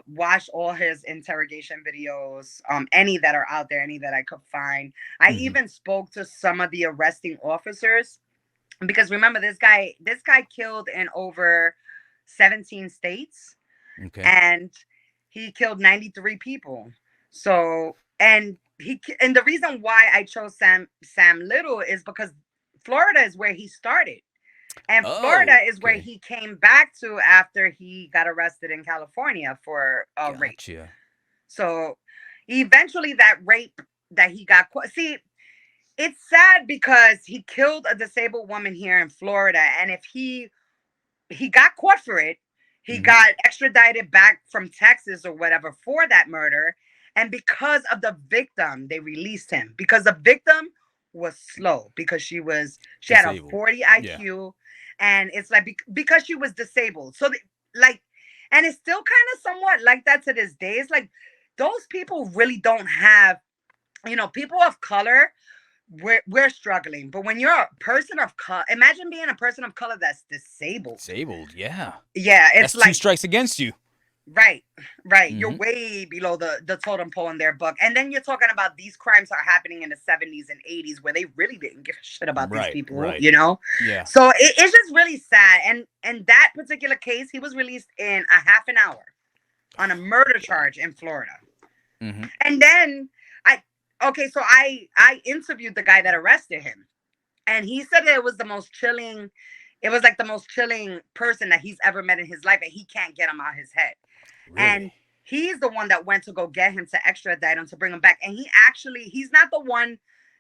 watched all his interrogation videos, any that are out there, any that I could find. I Mhm. even spoke to some of the arresting officers, because remember, this guy killed in over 17 states, Okay. and he killed 93 people. So, and the reason why I chose Sam Little is because Florida is where he started. And Oh, Florida is where okay. he came back to after he got arrested in California for rape. Gotcha. So eventually that rape that he got see, it's sad because he killed a disabled woman here in Florida, and if he got caught for it, he Mhm. got extradited back from Texas or whatever for that murder, and because of the victim, they released him because the victim was slow, because she had a Disabled. 40 IQ, and it's like because she was disabled. So and it's still kind of somewhat like that to this day. It's like those people really don't have, people of color, we're struggling. But when you're a person of color, imagine being a person of color that's disabled. Disabled, yeah. Yeah, it's That's like 2 strikes against you. right. You're Mhm. way below the totem pole in their book. And then you're talking about these crimes are happening in the 70s and 80s where they really didn't give a shit about these Right, people, right. Yeah. So it's just really sad. And that particular case, he was released in a half an hour. on a murder charge in Florida. Mm-hmm. And then so I interviewed the guy that arrested him, and he said that it was the most chilling person that he's ever met in his life, and he can't get him out of his head. Really? And he's the one that went to go get him to extradite him to bring him back. And he's not the one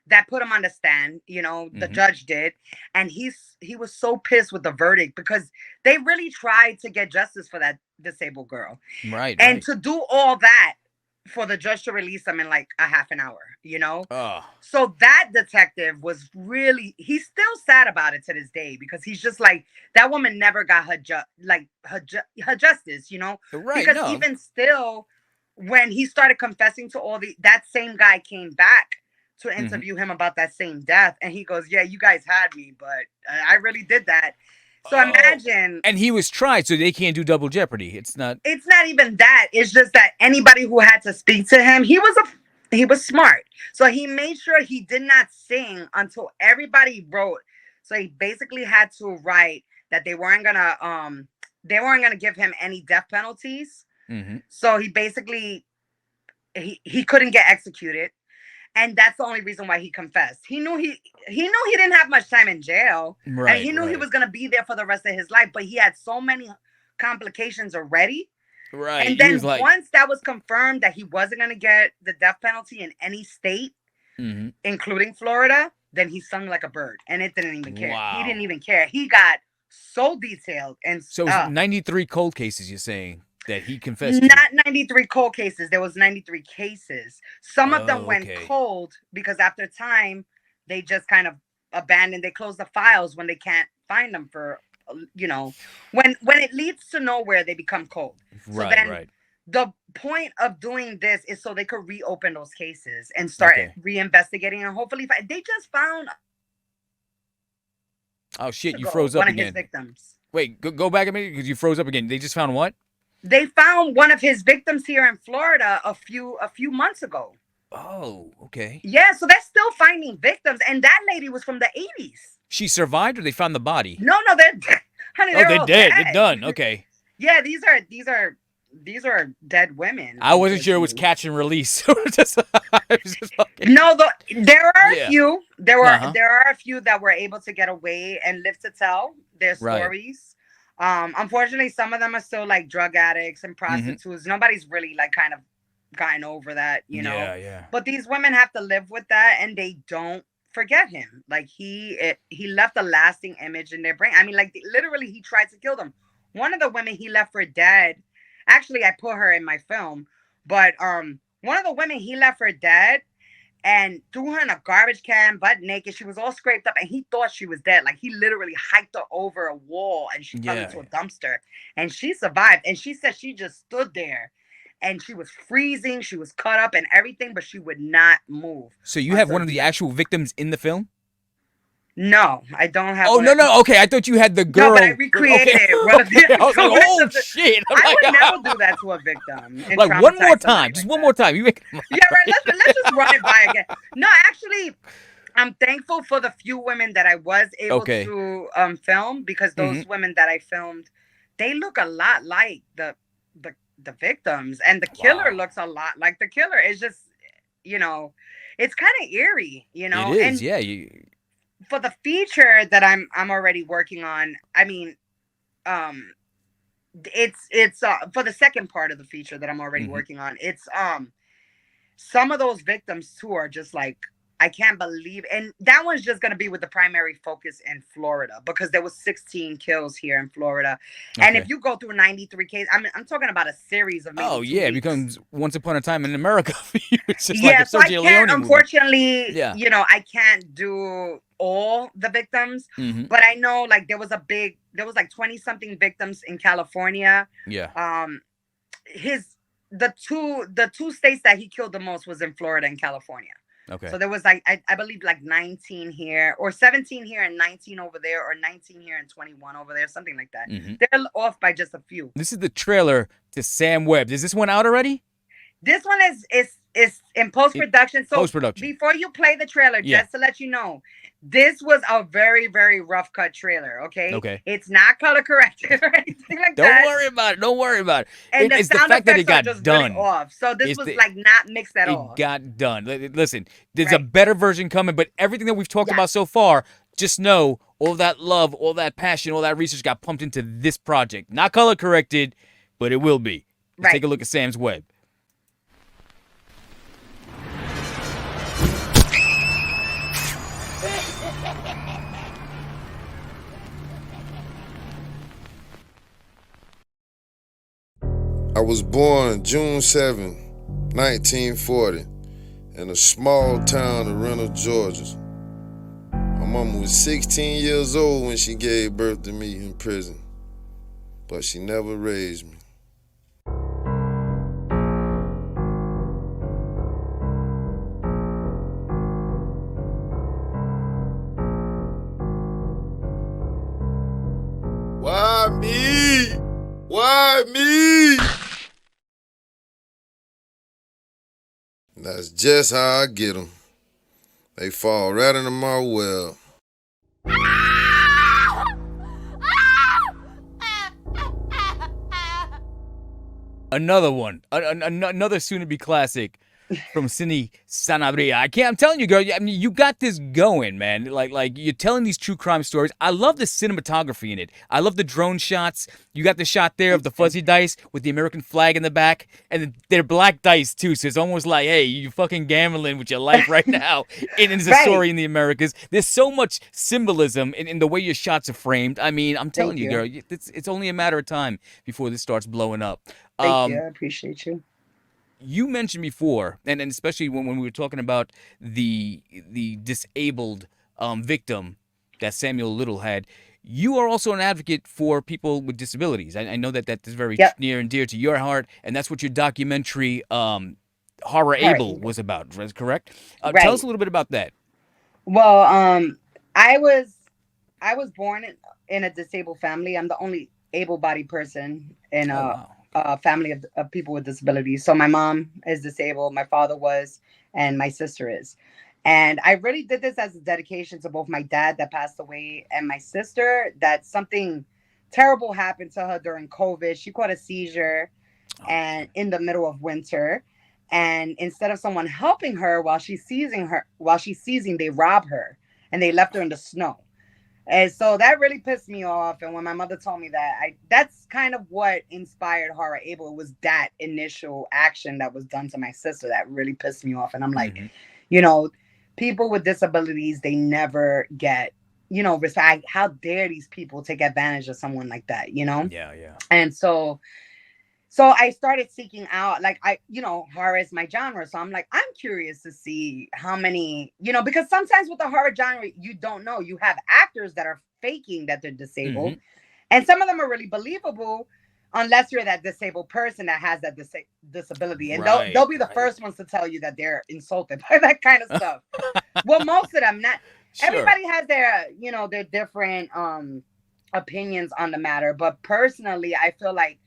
that put him on the stand, the judge did. And he was so pissed with the verdict because they really tried to get justice for that disabled girl. Right. And to do all that for the judge to release him in like a half an hour, So that detective was he's still sad about it to this day because he's just like, that woman never got her justice, Right. Because even still, when he started confessing to that same guy came back to interview him about that same death. And he goes, yeah, you guys had me, but I really did that. So imagine. And he was tried, so they can't do double jeopardy. It's not even that. It's just that anybody who had to speak to him, he was smart. So he made sure he did not sing until everybody wrote. So he basically had to write that they weren't gonna give him any death penalties. Mm-hmm. So he basically he couldn't get executed. And that's the only reason why he confessed. He knew he didn't have much time in jail. Right, and he knew he was going to be there for the rest of his life. But he had so many complications already. Right. And then once that was confirmed that he wasn't going to get the death penalty in any state, including Florida, then he sung like a bird. And it didn't even care. Wow. He didn't even care. He got so detailed. And so it was 93 cold cases, you're saying? That he confessed to. Not 93 cold cases. There was 93 cases. Some of them went cold because after time, they just kind of abandoned. They closed the files when they can't find them for, when it leads to nowhere, they become cold. Right, so then right. The point of doing this is so they could reopen those cases and start reinvestigating and hopefully they just found. Oh shit! You froze up again. One of his victims. Wait, go back a minute because you froze up again. They just found what? They found one of his victims here in Florida a few months ago. Oh, okay. Yeah, so they're still finding victims, and that lady was from the 80s. She survived, or they found the body? No, they're honey, they're all dead. They're done. Okay. Yeah, these are dead women. I wasn't sure it was catch and release. No, there are a few. There are a few that were able to get away and live to tell their stories. Unfortunately, some of them are still like drug addicts and prostitutes. Nobody's really like kind of gotten over that, Yeah. But these women have to live with that, and they don't forget him. Like he left a lasting image in their brain. I mean, like literally, he tried to kill them. One of the women he left for dead. Actually, I put her in my film, but one of the women he left for dead. And threw her in a garbage can, butt naked. She was all scraped up, and he thought she was dead. Like he literally hiked her over a wall, and she fell into a dumpster. And she survived. And she said she just stood there, and she was freezing. She was cut up and everything, but she would not move. So you have one of the actual victims in the film? No, I don't have. Oh, no. Okay, I thought you had the girl. No, but I recreated one of the. I was like, oh shit! I would never do that to a victim. Like one more time, just one more time. You make. Yeah, right. Let's just run it by again. No, actually, I'm thankful for the few women that I was able to film because those women that I filmed, they look a lot like the victims, and the killer looks a lot like the killer. It's just, it's kind of eerie, It is, and for the feature that I'm already working on, I mean, it's for the second part of the feature that I'm already working on. It's some of those victims too are just like, I can't believe, and that one's just going to be with the primary focus in Florida because there was 16 kills here in Florida. And if you go through 93 cases, I'm talking about a series of maybe 2 weeks. It becomes Once Upon a Time in America. It's just like a so I Sergio can't, Leone unfortunately, I can't do all the victims, but I know like there was like 20 something victims in California. Yeah. The two states that he killed the most was in Florida and California. Okay. So there was like, I believe like 19 here or 17 here and 19 over there or 19 here and 21 over there, something like that. They're off by just a few. This is the trailer to Sam Webb. Is this one out already? This one is in post-production. So post-production. Before you play the trailer, just to let you know, This was a very, very rough cut trailer. Okay. Okay. It's not color corrected or anything like Don't that. worry about it. Don't worry about it. And It's the sound fact that it effects are got just done. really off. So this It's was the- like not mixed at all. It got done. Listen, there's a Right. better version coming, but everything that we've talked about so far, just know all that love, all that passion, all that research got pumped into this project. Not color corrected, but it will be. Let's Right. take a look at Sam's web. I was born June 7, 1940, in a small town of Reynolds, Georgia. My mama was 16 years old when she gave birth to me in prison, but she never raised me. Why me? Why me? That's just how I get them. They fall right into my well. Another one. Another soon-to-be classic from Cindy Sanabria. I'm telling you, girl, I mean, you got this going, man. Like you're telling these true crime stories. I love the cinematography in it. I love the drone shots. You got the shot there of the fuzzy dice with the American flag in the back, and they're black dice too. So it's almost like, hey, you fucking gambling with your life right now. And it's a story in the Americas. There's so much symbolism in the way your shots are framed. I mean, I'm telling you, girl, it's only a matter of time before this starts blowing up. Thank you. I appreciate you. You mentioned before, and especially when we were talking about the disabled victim that Samuel Little had, you are also an advocate for people with disabilities. I know that is very near and dear to your heart, and that's what your documentary Horror Able was about, correct? Right. Tell us a little bit about that. Well, I was born in a disabled family. I'm the only able-bodied person in a family of people with disabilities. So my mom is disabled, my father was, and my sister is. And I really did this as a dedication to both my dad that passed away and my sister, that something terrible happened to her during COVID. She caught a seizure and in the middle of winter. And instead of someone helping her while she's seizing, they rob her and they left her in the snow. And so that really pissed me off. And when my mother told me that, that's kind of what inspired Horror Able. It was that initial action that was done to my sister that really pissed me off. And I'm like, you know, people with disabilities, they never get, you know, respect. How dare these people take advantage of someone like that, you know? Yeah. And so I started seeking out, like, horror is my genre. So I'm like, I'm curious to see how many, you know, because sometimes with the horror genre, you don't know. You have actors that are faking that they're disabled. And some of them are really believable unless you're that disabled person that has that disability. And they'll be the first ones to tell you that they're insulted by that kind of stuff. Well, most of them, not everybody has their, you know, their different opinions on the matter. But personally, I feel like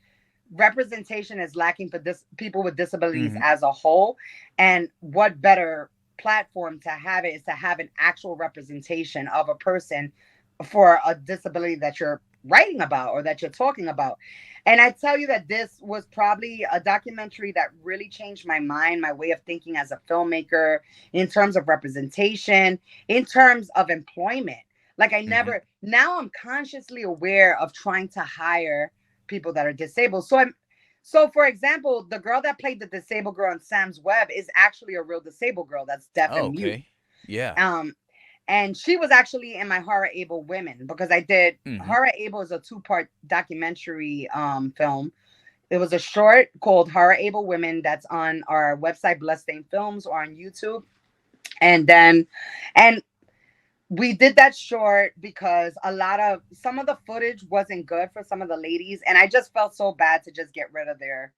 representation is lacking for people with disabilities as a whole. And what better platform to have it is to have an actual representation of a person for a disability that you're writing about or that you're talking about. And I tell you that this was probably a documentary that really changed my mind, my way of thinking as a filmmaker, in terms of representation, in terms of employment. Like now I'm consciously aware of trying to hire people that are disabled. So for example, the girl that played the disabled girl in Sam's Web is actually a real disabled girl that's deaf and mute. Yeah. And she was actually in my Horror Able Women, because I did Horror Able is a 2-part documentary film. It was a short called Horror Able Women that's on our website Bloodstained Films or on YouTube. And we did that short because some of the footage wasn't good for some of the ladies. And I just felt so bad to just get rid of their,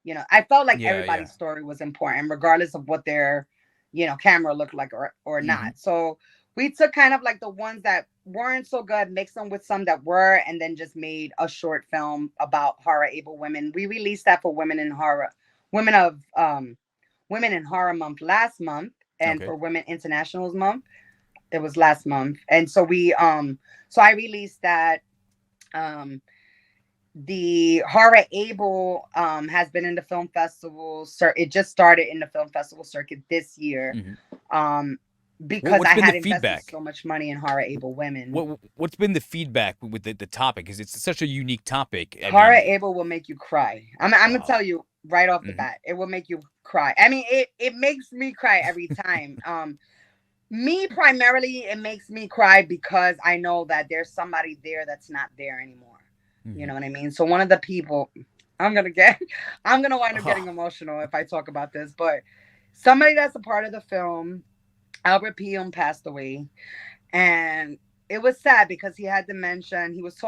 you know, I felt like everybody's story was important, regardless of what their, you know, camera looked like or not. So we took kind of like the ones that weren't so good, mixed them with some that were, and then just made a short film about Horror Able Women. We released that for Women in Horror Month last month, and for Women Internationals Month. It was last month. And so so I released that. The Horror Able has been in the film festival. It just started in the film festival circuit this year. Because I had invested so much money in Horror Able women. What's been the feedback with the topic? Because it's such a unique topic. Horror Able will make you cry. I'm gonna tell you right off the bat, it will make you cry. I mean, it makes me cry every time. Me primarily, it makes me cry because I know that there's somebody there that's not there anymore. You know what I mean? So one of the people, I'm gonna wind up getting emotional if I talk about this, but somebody that's a part of the film, Albert Pion, passed away, and it was sad because he had dementia, and he was just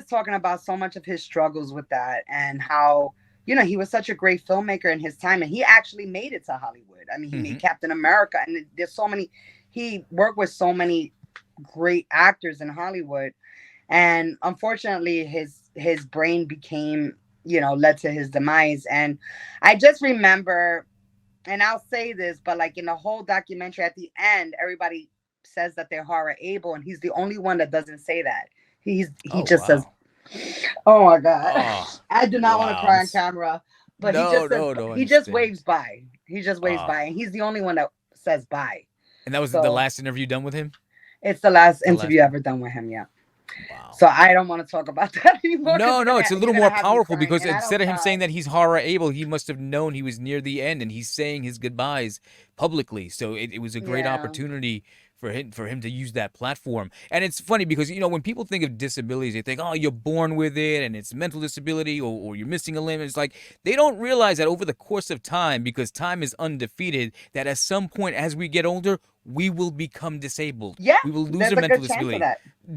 talking about so much of his struggles with that, and how, you know, he was such a great filmmaker in his time, and he actually made it to Hollywood. I mean, he made Captain America, and he worked with so many great actors in Hollywood, and unfortunately his brain became, you know, led to his demise. And I just remember, and I'll say this, but like in the whole documentary at the end, everybody says that they're horror able, and he's the only one that doesn't say that. He just says, "Oh my God." I do not want to cry on camera, but he just waves by. He just waves by, and he's the only one that says bye. And that was the last interview done with him? It's the last interview ever done with him, yeah. Wow. So I don't want to talk about that anymore. No, it's a little more powerful because instead of him saying that he's horror able, he must have known he was near the end, and he's saying his goodbyes publicly. So it was a great opportunity for him to use that platform. And it's funny because, you know, when people think of disabilities, they think, oh, you're born with it and it's mental disability, or you're missing a limb. It's like they don't realize that over the course of time, because time is undefeated, that at some point as we get older, we will become disabled. Yeah, we will lose a mental disability,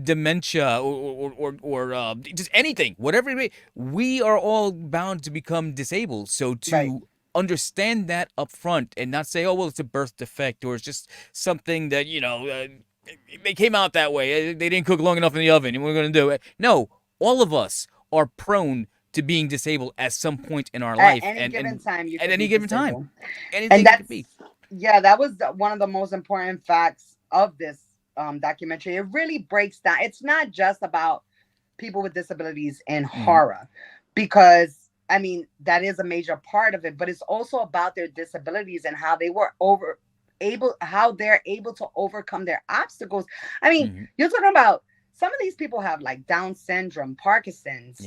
dementia, or just anything, whatever it may. We are all bound to become disabled. So to understand that up front and not say, oh, well, it's a birth defect, or it's just something that, you know, they came out that way. They didn't cook long enough in the oven, and we're going to do it. No, all of us are prone to being disabled at some point in our life. At any given time. Anything could be. Yeah, that was one of the most important facts of this documentary. It really breaks down. It's not just about people with disabilities in horror, because I mean, that is a major part of it, but it's also about their disabilities and how they were how they're able to overcome their obstacles. I mean, you're talking about some of these people have like Down syndrome, Parkinson's,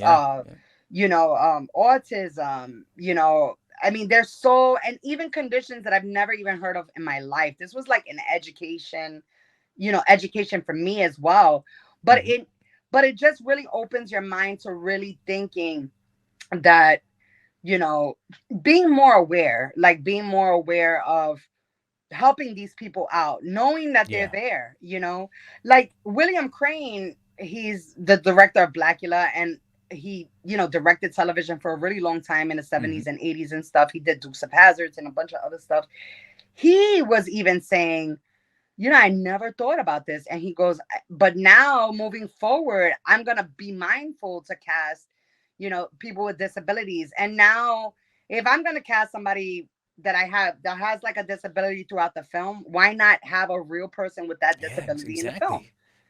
you know, autism, you know. I mean, and even conditions that I've never even heard of in my life. This was like an education for me as well. But it just really opens your mind to really thinking that, you know, being more aware of helping these people out, knowing that they're there, you know, like William Crane, he's the director of Blackula, and he, you know, directed television for a really long time in the 70s and 80s and stuff. He did Dukes of Hazzards and a bunch of other stuff. He was even saying, you know, I never thought about this. And he goes, but now moving forward, I'm going to be mindful to cast, you know, people with disabilities. And now if I'm going to cast somebody that has like a disability throughout the film, why not have a real person with that disability in the film?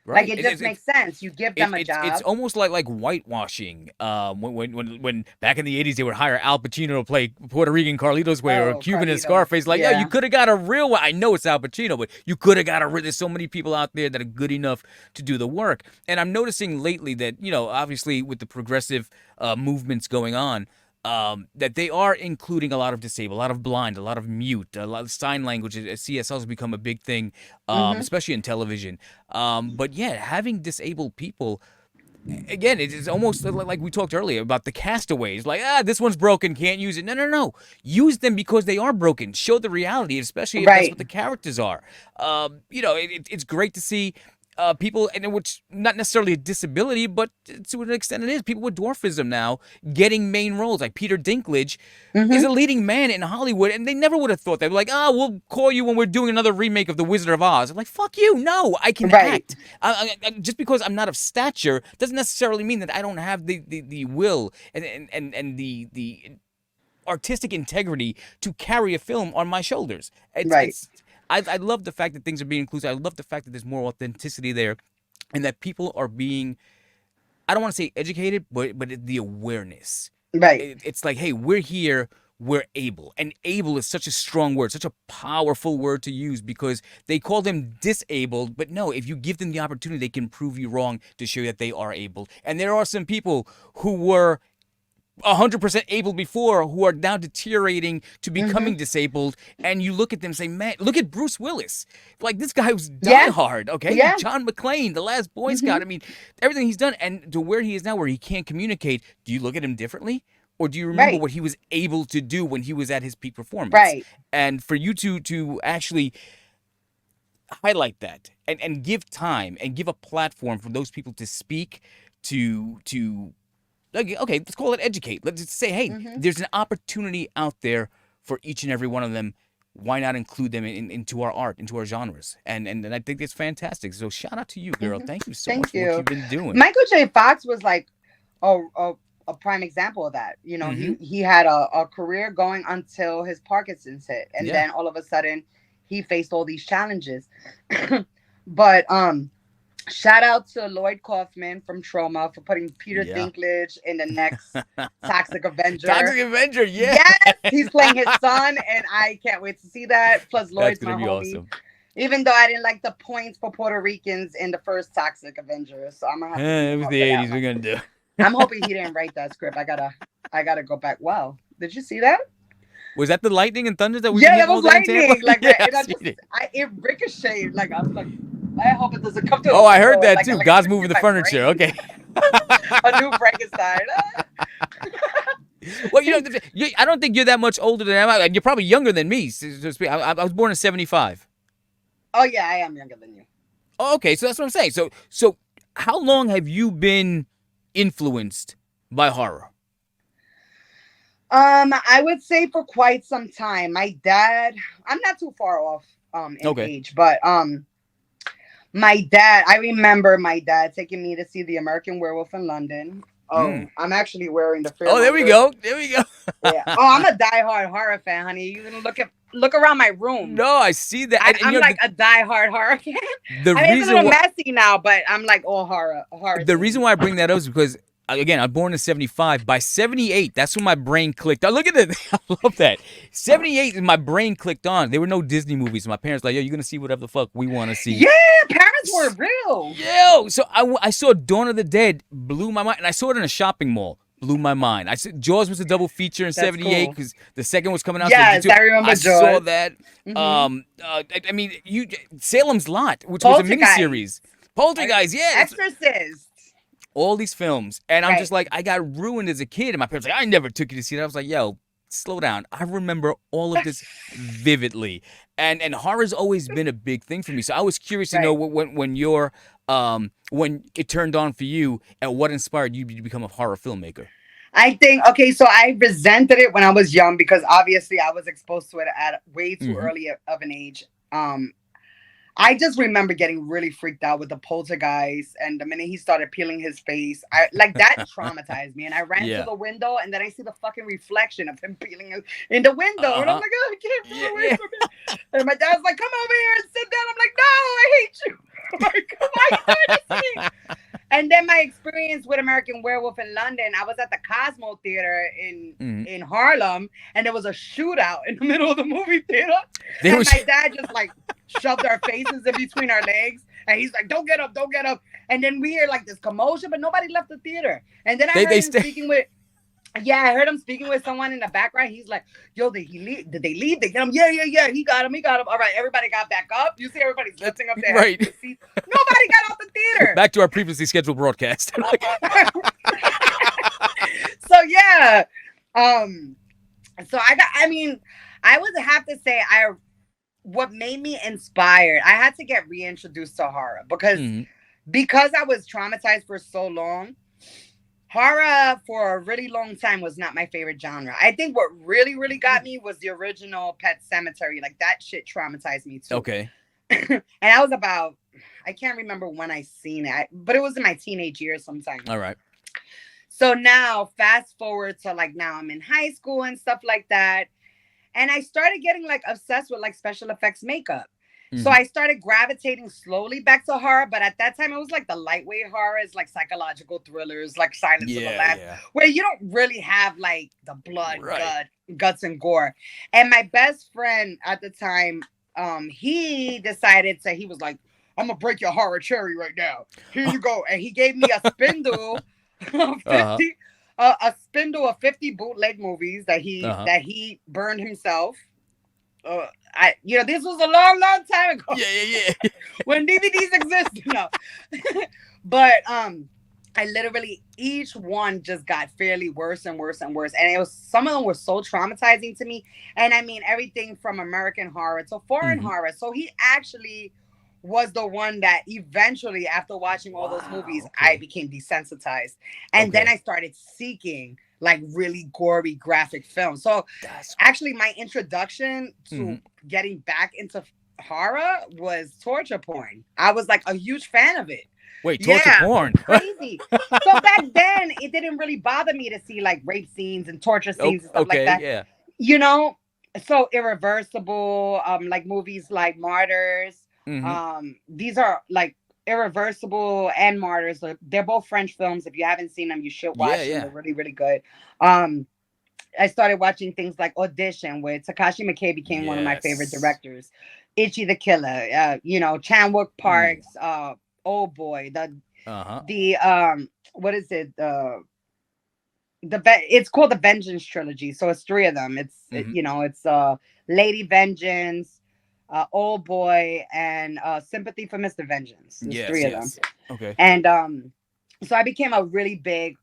Right. Like, it just makes sense. You give them a job. It's almost like whitewashing. When back in the 80s they would hire Al Pacino to play Puerto Rican Carlitos Way, or a Cuban in Scarface. Like, yo, you could have got a real one. I know it's Al Pacino, but you could have got there's so many people out there that are good enough to do the work. And I'm noticing lately that, you know, obviously with the progressive movements going on, that they are including a lot of disabled, a lot of blind, a lot of mute, a lot of sign language. CSL has become a big thing, especially in television. But yeah, having disabled people, again, it's almost like we talked earlier about the castaways. Like, this one's broken, can't use it. No. Use them because they are broken. Show the reality, especially if that's what the characters are. You know, it's great to see people, and which not necessarily a disability, but to an extent it is, people with dwarfism now getting main roles. Like Peter Dinklage is a leading man in Hollywood, and they never would have thought that. Like, we'll call you when we're doing another remake of The Wizard of Oz. I'm like, fuck you, no, I can act. Just because I'm not of stature doesn't necessarily mean that I don't have the will and the artistic integrity to carry a film on my shoulders. I love the fact that things are being inclusive. I love the fact that there's more authenticity there, and that people are being, I don't want to say educated, but the awareness. Right. It's like, hey, we're here, we're able. And able is such a strong word, such a powerful word to use, because they call them disabled. But no, if you give them the opportunity, they can prove you wrong to show you that they are able. And there are some people who were 100% able before who are now deteriorating to becoming disabled, and you look at them and say, man, look at Bruce Willis. Like, this guy was Die Hard, okay? Yeah. John McClane, The Last Boy Scout. I mean, everything he's done, and to where he is now, where he can't communicate, do you look at him differently? Or do you remember what he was able to do when he was at his peak performance? Right. And for you to actually highlight that and give time and give a platform for those people to speak, to okay, let's call it educate. Let's just say, hey, there's an opportunity out there for each and every one of them. Why not include them into our art, into our genres? And I think it's fantastic. So shout out to you, girl. Thank you so much for what you've been doing. Michael J. Fox was like a prime example of that. You know, he had a career going until his Parkinson's hit. And then all of a sudden he faced all these challenges. But shout out to Lloyd Kaufman from Trauma for putting Peter Dinklage in the next Toxic Avenger. Toxic Avenger, Yes, he's playing his son, and I can't wait to see that. Plus, Lloyd's my homie. Awesome. Even though I didn't like the points for Puerto Ricans in the first Toxic Avenger, so I'm gonna have to. It was the 80s. We're gonna do. I'm hoping he didn't write that script. I gotta go back. Wow, did you see that? Was that the lightning and thunder that we? Yeah, that was lightning. Like it ricocheted. Like I was like, I hope it doesn't come to. Oh, I heard that too. God's moving the furniture. Okay. A new Frankenstein. Well, I don't think you're that much older than I am. You're probably younger than me. I was born in '75. Oh yeah, I am younger than you. Oh, okay, so that's what I'm saying. So how long have you been influenced by horror? I would say for quite some time. My dad, I'm not too far off in age, but my dad, I remember my dad taking me to see The American Werewolf in London. Oh, I'm actually wearing the fear. Oh, there we go. There we go. Yeah. Oh, I'm a diehard horror fan, honey. You can look around my room. No, I see that. I'm like a diehard horror fan. It's a little messy now, but I'm like all horror. The reason why I bring that up is because, again, I'm born in '75. By '78, that's when my brain clicked. Oh, look at it. I love that. '78 is my brain clicked on. There were no Disney movies. My parents were like, yo, you're going to see whatever the fuck we want to see. Yeah, parents were real. Yo, so I saw Dawn of the Dead, blew my mind. And I saw it in a shopping mall, blew my mind. Jaws was a double feature in '78 because the second was coming out. Yes, I remember Jaws. I saw that. I mean, Salem's Lot, which was a miniseries. Poltergeist, yeah. Exorcist. All these films, and I'm just like, I got ruined as a kid, and my parents were like, I never took you to see that. I was like, yo, slow down. I remember all of this vividly, and horror's always been a big thing for me. So I was curious to know when it turned on for you, and what inspired you to become a horror filmmaker. I think so I resented it when I was young because obviously I was exposed to it at way too early of an age. I just remember getting really freaked out with the Poltergeist, and the minute he started peeling his face, that traumatized me. And I ran to the window, and then I see the fucking reflection of him peeling in the window, and I'm like, oh, I can't feel away from it. And my dad's like, come over here and sit down. I'm like, no, I hate you. I'm like, why are you doing this to me? And then my experience with American Werewolf in London, I was at the Cosmo Theater in Harlem, and there was a shootout in the middle of the movie theater. My dad just like shoved our faces in between our legs, and he's like, don't get up, don't get up. And then we hear like this commotion, but nobody left the theater. And then I heard him speaking with... Yeah, I heard him speaking with someone in the background. He's like, yo, did they leave? They get him? Yeah. He got him. All right, everybody got back up. You see everybody's lifting up their right. seats. Nobody got out the theater. Back to our previously scheduled broadcast. So, yeah. So, I would have to say what made me inspired, I had to get reintroduced to horror because I was traumatized for so long. Horror for a really long time was not my favorite genre. I think what really, really got me was the original Pet Sematary. Like that shit traumatized me too. Okay. And I was about, I can't remember when I seen it, but it was in my teenage years sometime. All right. So now fast forward to like now I'm in high school and stuff like that. And I started getting like obsessed with like special effects makeup. So I started gravitating slowly back to horror, but at that time it was like the lightweight horrors, like psychological thrillers, like Silence of the Lambs, where you don't really have like the blood, guts, and gore. And my best friend at the time, he decided to, he was like, I'm gonna break your horror cherry right now. Here you go. And he gave me a spindle of 50, a spindle of 50 bootleg movies that he burned himself. This was a long time ago. Yeah. When DVDs existed. No. But I literally, each one just got fairly worse and worse and worse. And it was, some of them were so traumatizing to me. And I mean, everything from American horror to foreign horror. So he actually was the one that eventually, after watching all those movies, I became desensitized. And then I started seeking like really gory graphic films. So actually my introduction to getting back into horror was torture porn. I was like a huge fan of it. Wait, torture porn? Crazy. So back then it didn't really bother me to see like rape scenes and torture scenes and stuff like that. Yeah. You know, so Irreversible, like movies like Martyrs. These are like Irreversible and Martyrs. They're both French films. If you haven't seen them, you should watch them. They're really, really good. I started watching things like Audition, where Takashi Miike became one of my favorite directors. Itchy the Killer, Chan-wook Park's Old Boy, what is it? It's called the Vengeance Trilogy. So it's 3 of them. It's Lady Vengeance, Old Boy, and Sympathy for Mr. Vengeance. There's 3 of them. Okay. And so I became a really big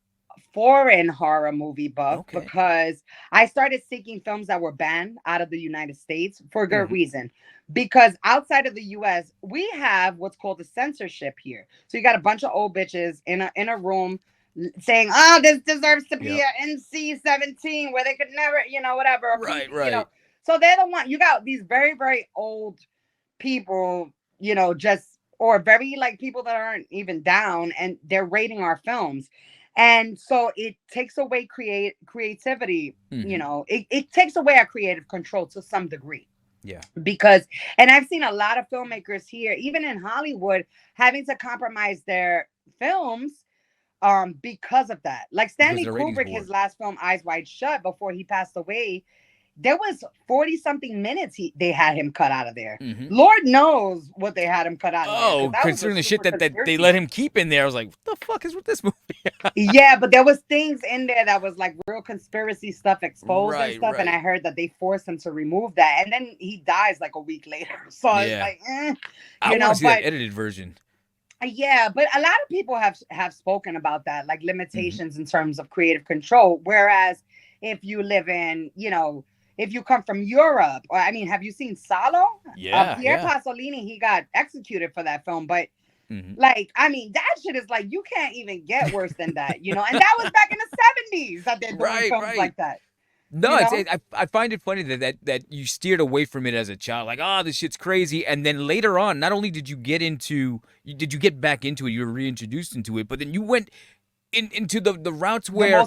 foreign horror movie buff because I started seeking films that were banned out of the United States for good reason. Because outside of the US, we have what's called the censorship here. So you got a bunch of old bitches in a room saying, "Oh, this deserves to be a NC-17 where they could never, whatever." Right. So they're the one. You got these very, very old people, or very like people that aren't even down, and they're rating our films. And so it takes away creativity, it takes away our creative control to some degree. Yeah. Because, and I've seen a lot of filmmakers here, even in Hollywood, having to compromise their films because of that. Like Stanley Kubrick, his last film, Eyes Wide Shut, before he passed away, there was 40 something minutes they had him cut out of there. Lord knows what they had him cut out of there. Considering the shit that they let him keep in there, I was like, what the fuck is with this movie? Yeah, but there was things in there that was like real conspiracy stuff exposed and stuff. And I heard that they forced him to remove that. And then he dies like a week later. So I was like, I want to see that edited version. Yeah, but a lot of people have spoken about that, like limitations in terms of creative control. Whereas if you live in, if you come from Europe, or have you seen Salo? Pierre Pasolini, he got executed for that film, but that shit is like, you can't even get worse than that, and that was back in the 70s that they're doing films like that. No, I find it funny that you steered away from it as a child, like, oh, this shit's crazy, and then later on, not only did you get back into it, you were reintroduced into it, but then you went into the routes where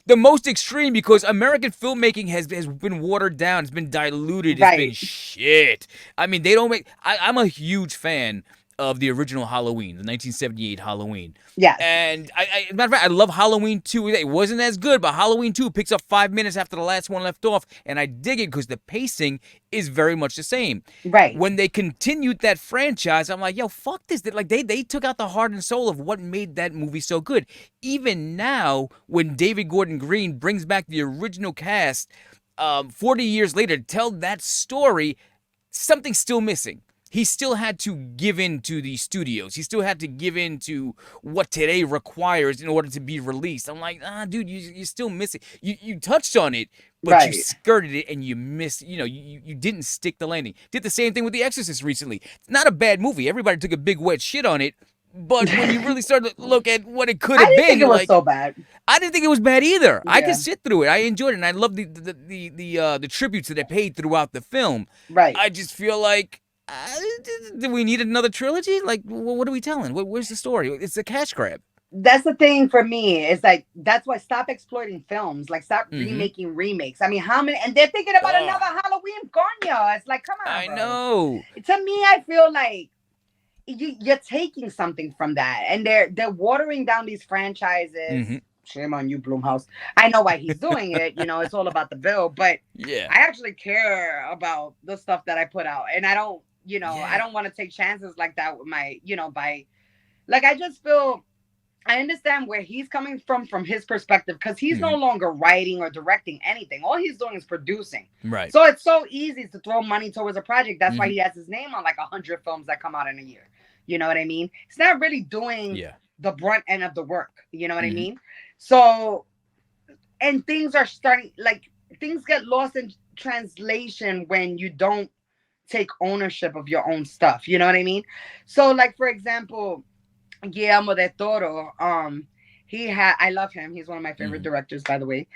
the most extreme, because American filmmaking has been watered down, it's been diluted, it's been shit. They don't make. I'm a huge fan of the original Halloween, the 1978 Halloween. Yeah. And matter of fact, I love Halloween 2. It wasn't as good, but Halloween 2 picks up 5 minutes after the last one left off, and I dig it because the pacing is very much the same. Right. When they continued that franchise, I'm like, yo, fuck this. They took out the heart and soul of what made that movie so good. Even now, when David Gordon Green brings back the original cast 40 years later to tell that story, something's still missing. He still had to give in to the studios. He still had to give in to what today requires in order to be released. I'm like, dude, you're still missing. You touched on it, but you skirted it and you missed. You didn't stick the landing. Did the same thing with The Exorcist recently. It's not a bad movie. Everybody took a big wet shit on it, but when you really started to look at what it could have been, I didn't think it was so bad. I didn't think it was bad either. Yeah. I could sit through it. I enjoyed it, and I love the tributes that they paid throughout the film. Right. I just feel like. Do we need another trilogy? Like, what are we telling? Where's the story? It's a cash grab. that's the thing for me. It's like, that's why stop exploiting films. Like, stop remaking remakes. I mean, how many? And they're thinking about another Halloween. Coño. It's like, come on, I bro. know. To me, I feel like you're taking something from that, and they're watering down these franchises. Shame on you, Blumhouse. I know why he's doing it. You know, it's all about the bill, but yeah, I actually care about the stuff that I put out, and I don't, you know, I don't want to take chances like that with my, you know, by, like, I just feel, I understand where he's coming from his perspective, because he's no longer writing or directing anything. All he's doing is producing. Right. So it's so easy to throw money towards a project. That's why he has his name on like 100 films that come out in a year. You know what I mean? He's not really doing the brunt end of the work. You know what I mean? So, and things are starting, like, things get lost in translation when you don't take ownership of your own stuff. You know what I mean? So, like, for example, Guillermo del Toro, I love him. He's one of my favorite directors, by the way.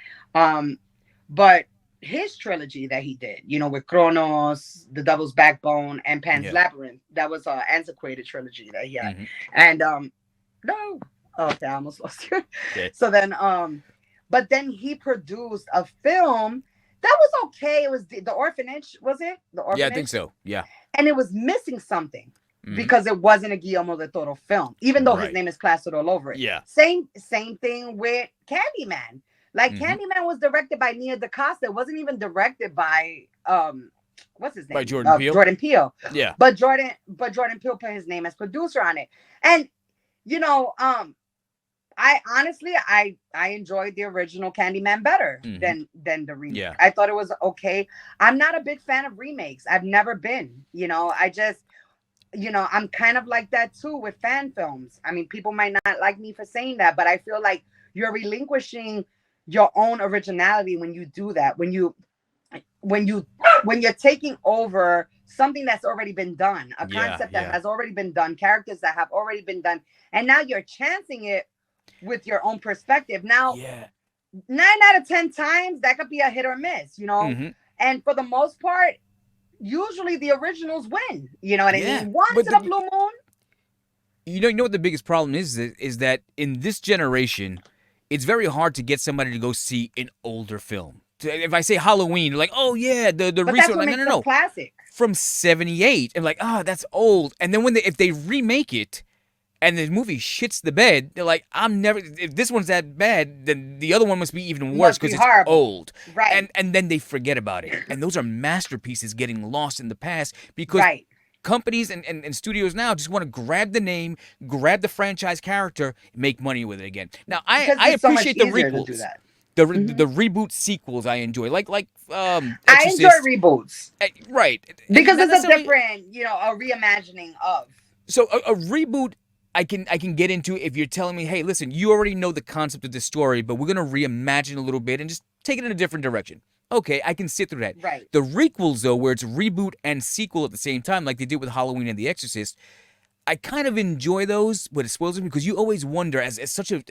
But his trilogy that he did, you know, with Kronos, The Devil's Backbone, and Pan's Labyrinth, that was an antiquated trilogy that he had. And no, okay, I almost lost you. So then, but then he produced a film that was okay. It was the Orphanage, was it? The Orphanage? Yeah, I think so. Yeah. And it was missing something. Because it wasn't a Guillermo del Toro film, even though his name is plastered all over it. Yeah. Same thing with Candyman. Like Candyman was directed by Nia DaCosta. It wasn't even directed by what's his name? By Jordan Peele. Jordan Peele. Yeah. But Jordan Peele put his name as producer on it. And you know, I honestly I enjoyed the original Candyman better than the remake. Yeah. I thought it was okay. I'm not a big fan of remakes. I've never been. You know, you know, I'm kind of like that too with fan films. I mean, people might not like me for saying that, but I feel like you're relinquishing your own originality when you do that. When you're taking over something that's already been done, a concept that has already been done, characters that have already been done, and now you're chancing it with your own perspective. Now, 9 out of 10 times that could be a hit or miss, you know. And for the most part, usually the originals win. You know what I mean? Once in a blue moon. You know what the biggest problem is that in this generation, it's very hard to get somebody to go see an older film. If I say Halloween, you're like, oh yeah, the recent one. No. Classic. From 78. And like, that's old. And then if they remake it and the movie shits the bed, they're like, if this one's that bad, then the other one must be even worse because it's old. Right. And then they forget about it. And those are masterpieces getting lost in the past because companies and studios now just want to grab the name, grab the franchise character, make money with it again. Now, I appreciate the requels. The reboot sequels I enjoy. Like I enjoy reboots. Right. Because it's a different, you know, a reimagining of. So a reboot I can get into if you're telling me, hey, listen, you already know the concept of the story, but we're going to reimagine a little bit and just take it in a different direction. Okay, I can sit through that. Right. The requels, though, where it's reboot and sequel at the same time, like they did with Halloween and The Exorcist, I kind of enjoy those, but it spoils me because you always wonder, as such an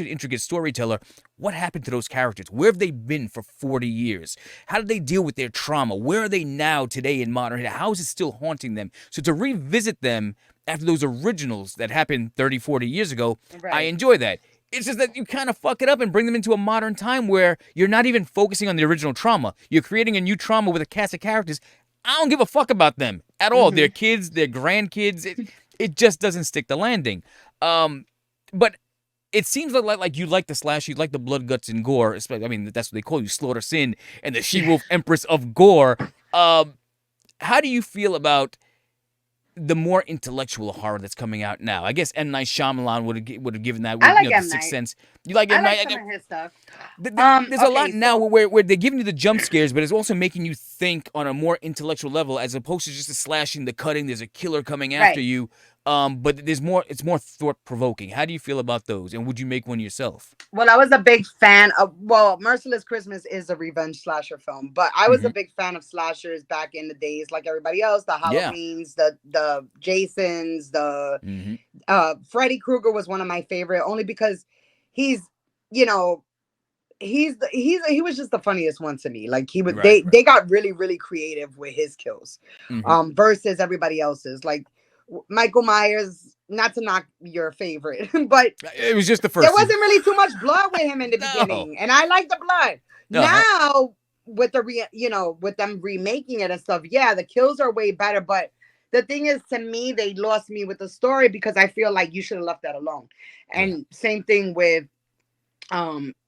intricate storyteller, what happened to those characters? Where have they been for 40 years? How did they deal with their trauma? Where are they now today in modern? How is it still haunting them? So to revisit them after those originals that happened 30, 40 years ago, I enjoy that. It's just that you kind of fuck it up and bring them into a modern time where you're not even focusing on the original trauma. You're creating a new trauma with a cast of characters. I don't give a fuck about them at all. Their kids, their grandkids. It just doesn't stick the landing. But it seems like you like the slash, you like the blood, guts, and gore. Especially, I mean, that's what they call you, Slaughter Sin, and the She-Wolf Empress of Gore. How do you feel about the more intellectual horror that's coming out now? I guess M. Night Shyamalan would have given that. I like the M. Sixth Night. Sense. You like M. Night? I like some of his stuff. There's a lot now where they're giving you the jump scares, but it's also making you think on a more intellectual level, as opposed to just the slashing, the cutting. There's a killer coming after you. But it's more thought-provoking. How do you feel about those? And would you make one yourself? Well, I was a big fan of, Merciless Christmas is a revenge slasher film, but I was a big fan of slashers back in the days, like everybody else, the Halloweens, the Jasons, the Freddy Krueger was one of my favorite, only because he's, you know, he was just the funniest one to me. Like they got really, really creative with his kills, versus everybody else's. Like Michael Myers, not to knock your favorite, but It was just the first. there wasn't really too much blood with him in the No. beginning, and I like the blood. Now with with them remaking it and stuff, yeah, the kills are way better. But the thing is, to me, they lost me with the story because I feel like you should have left that alone. And same thing with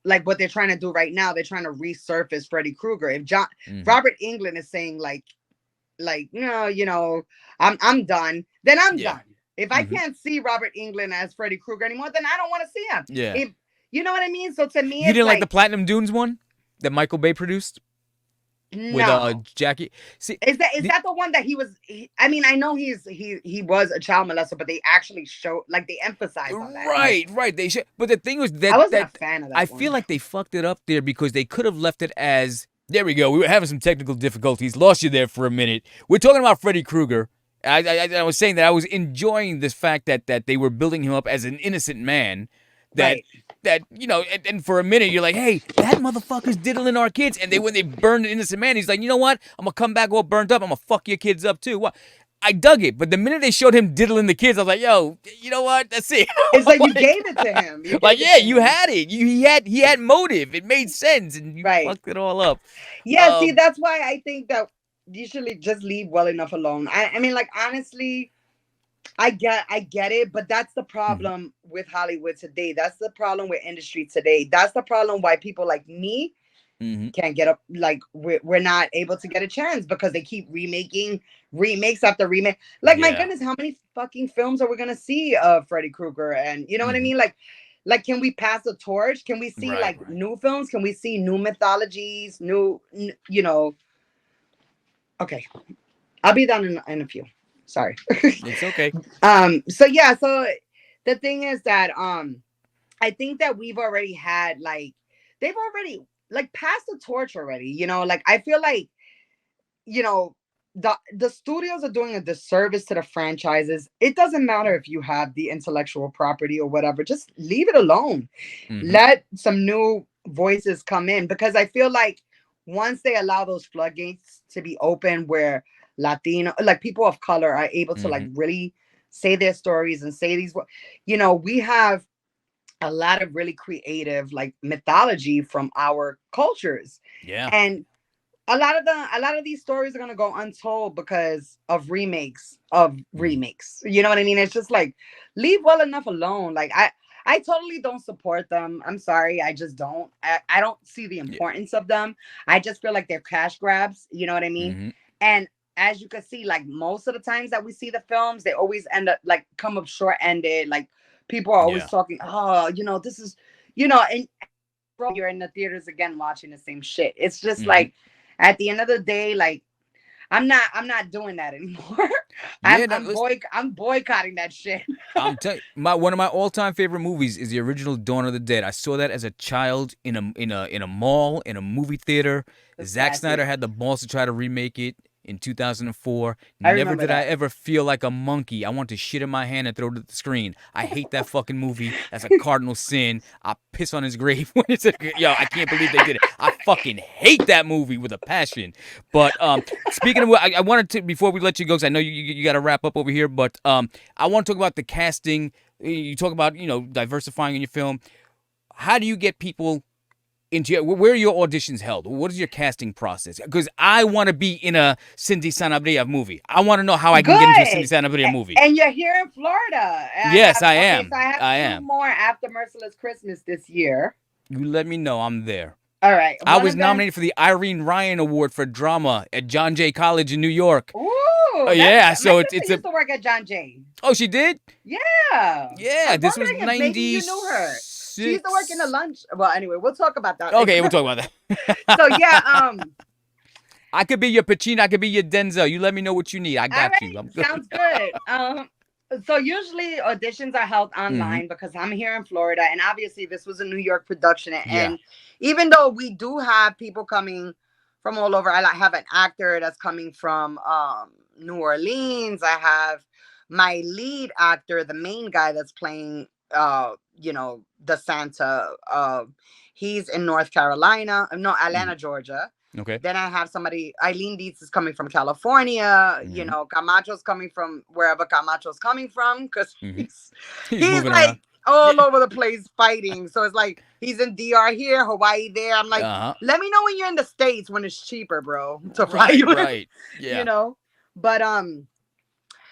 like what they're trying to do right now. They're trying to resurface Freddy Krueger. If Robert Englund is saying like no, I'm done, then I'm done. If I can't see Robert Englund as Freddy Krueger anymore, then I don't want to see him. Yeah. If you know what I mean? So to me, you didn't like the Platinum Dunes one that Michael Bay produced? No. With Jackie. See, is that the one that he was? I mean, I know he was a child molester, but they actually show like they emphasized on that. Right. They should. But the thing was that I wasn't a fan of that. I feel like they fucked it up there because they could have left it as. There we go. We were having some technical difficulties. Lost you there for a minute. We're talking about Freddy Krueger. I was saying that I was enjoying this fact that they were building him up as an innocent man. That and for a minute you're like, hey, that motherfucker's diddling our kids. And when they burned an innocent man, he's like, you know what? I'm gonna come back all burnt up. I'm gonna fuck your kids up too. What? I dug it, but the minute they showed him diddling the kids, I was like, yo, you know what? That's it. It's like you gave it to him. You had it. He had motive. It made sense, and you fucked it all up. Yeah, see, that's why I think that you should just leave well enough alone. I mean, like, honestly, I get it, but that's the problem with Hollywood today. That's the problem with industry today. That's the problem why people like me can't get up. Like, we're not able to get a chance because they keep remaking remakes after remake. Like, my goodness, how many fucking films are we gonna see of Freddy Krueger? And you know what I mean? Like, can we pass the torch? Can we see new films? Can we see new mythologies? New, Okay, I'll be done in a few. Sorry. It's okay. So the thing is that I think that we've already had they've already passed the torch already. Like, I feel like the studios are doing a disservice to the franchises. It doesn't matter if you have the intellectual property or whatever, just leave it alone. Let some new voices come in, because I feel like once they allow those floodgates to be open where Latino, like people of color, are able to really say their stories and say these, we have a lot of really creative mythology from our cultures. Yeah. And a lot of these stories are going to go untold because of remakes of remakes. You know what I mean? It's just leave well enough alone. I totally don't support them. I'm sorry. I just don't. I don't see the importance of them. I just feel like they're cash grabs. You know what I mean? And as you can see, most of the times that we see the films, they always end up come up short-ended. People are always talking, this is, and you're in the theaters again watching the same shit. It's just at the end of the day, I'm not doing that anymore. I'm boycotting that shit. I'm telling you, one of my all-time favorite movies is the original Dawn of the Dead. I saw that as a child in a mall, in a movie theater. Zack Snyder had the balls to try to remake it in 2004. Never did I ever feel like a monkey. I want to shit in my hand and throw it at the screen. I hate that fucking movie. That's a cardinal sin. I piss on his grave when it's I can't believe they did it. I fucking hate that movie with a passion. But speaking of, I wanted to, before we let you go, because I know you got to wrap up over here, but I want to talk about the casting. You talk about diversifying in your film. How do you get people where are your auditions held? What is your casting process? Because I want to be in a Cindy Sanabria movie. I want to know how I can get into a Cindy Sanabria movie. And you're here in Florida. Yes, I am. So I have two more after Merciless Christmas this year. You let me know. I'm there. All right. I was nominated for the Irene Ryan Award for Drama at John Jay College in New York. Ooh. Yeah. So it's used to work at John Jay. Oh, she did? Yeah. Yeah. This was 90. Maybe you knew her. She used to work in the lunch. Well, anyway, we'll talk about that. Okay, we'll talk about that. So yeah, I could be your Pacino. I could be your Denzel. You let me know what you need. I got you. I'm good. Sounds good. So usually auditions are held online because I'm here in Florida, and obviously this was a New York production. And even though we do have people coming from all over, I have an actor that's coming from New Orleans. I have my lead actor, the main guy that's playing the Santa, he's in North Carolina, Atlanta, Georgia. Okay. Then I have somebody, Eileen Dietz is coming from California. You know, Camacho's coming from wherever Camacho's coming from, because He's he's moving around. like all over the place fighting. So it's like he's in DR here, Hawaii there. I'm like, let me know when you're in the States when it's cheaper, bro, to fly you. Right. Yeah. You know, but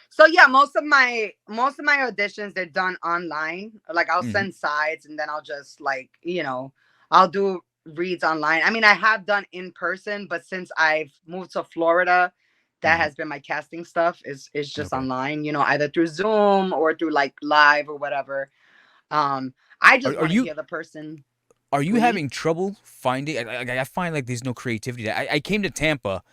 so yeah, most of my auditions, they're done online. Like I'll send sides and then I'll just like, you know, I'll do reads online. I mean, I have done in person, but since I've moved to Florida, that has been my casting stuff is just online, you know, either through Zoom or through like live or whatever. I just want to hear the person. Are you having trouble finding? I find like there's no creativity. I came to Tampa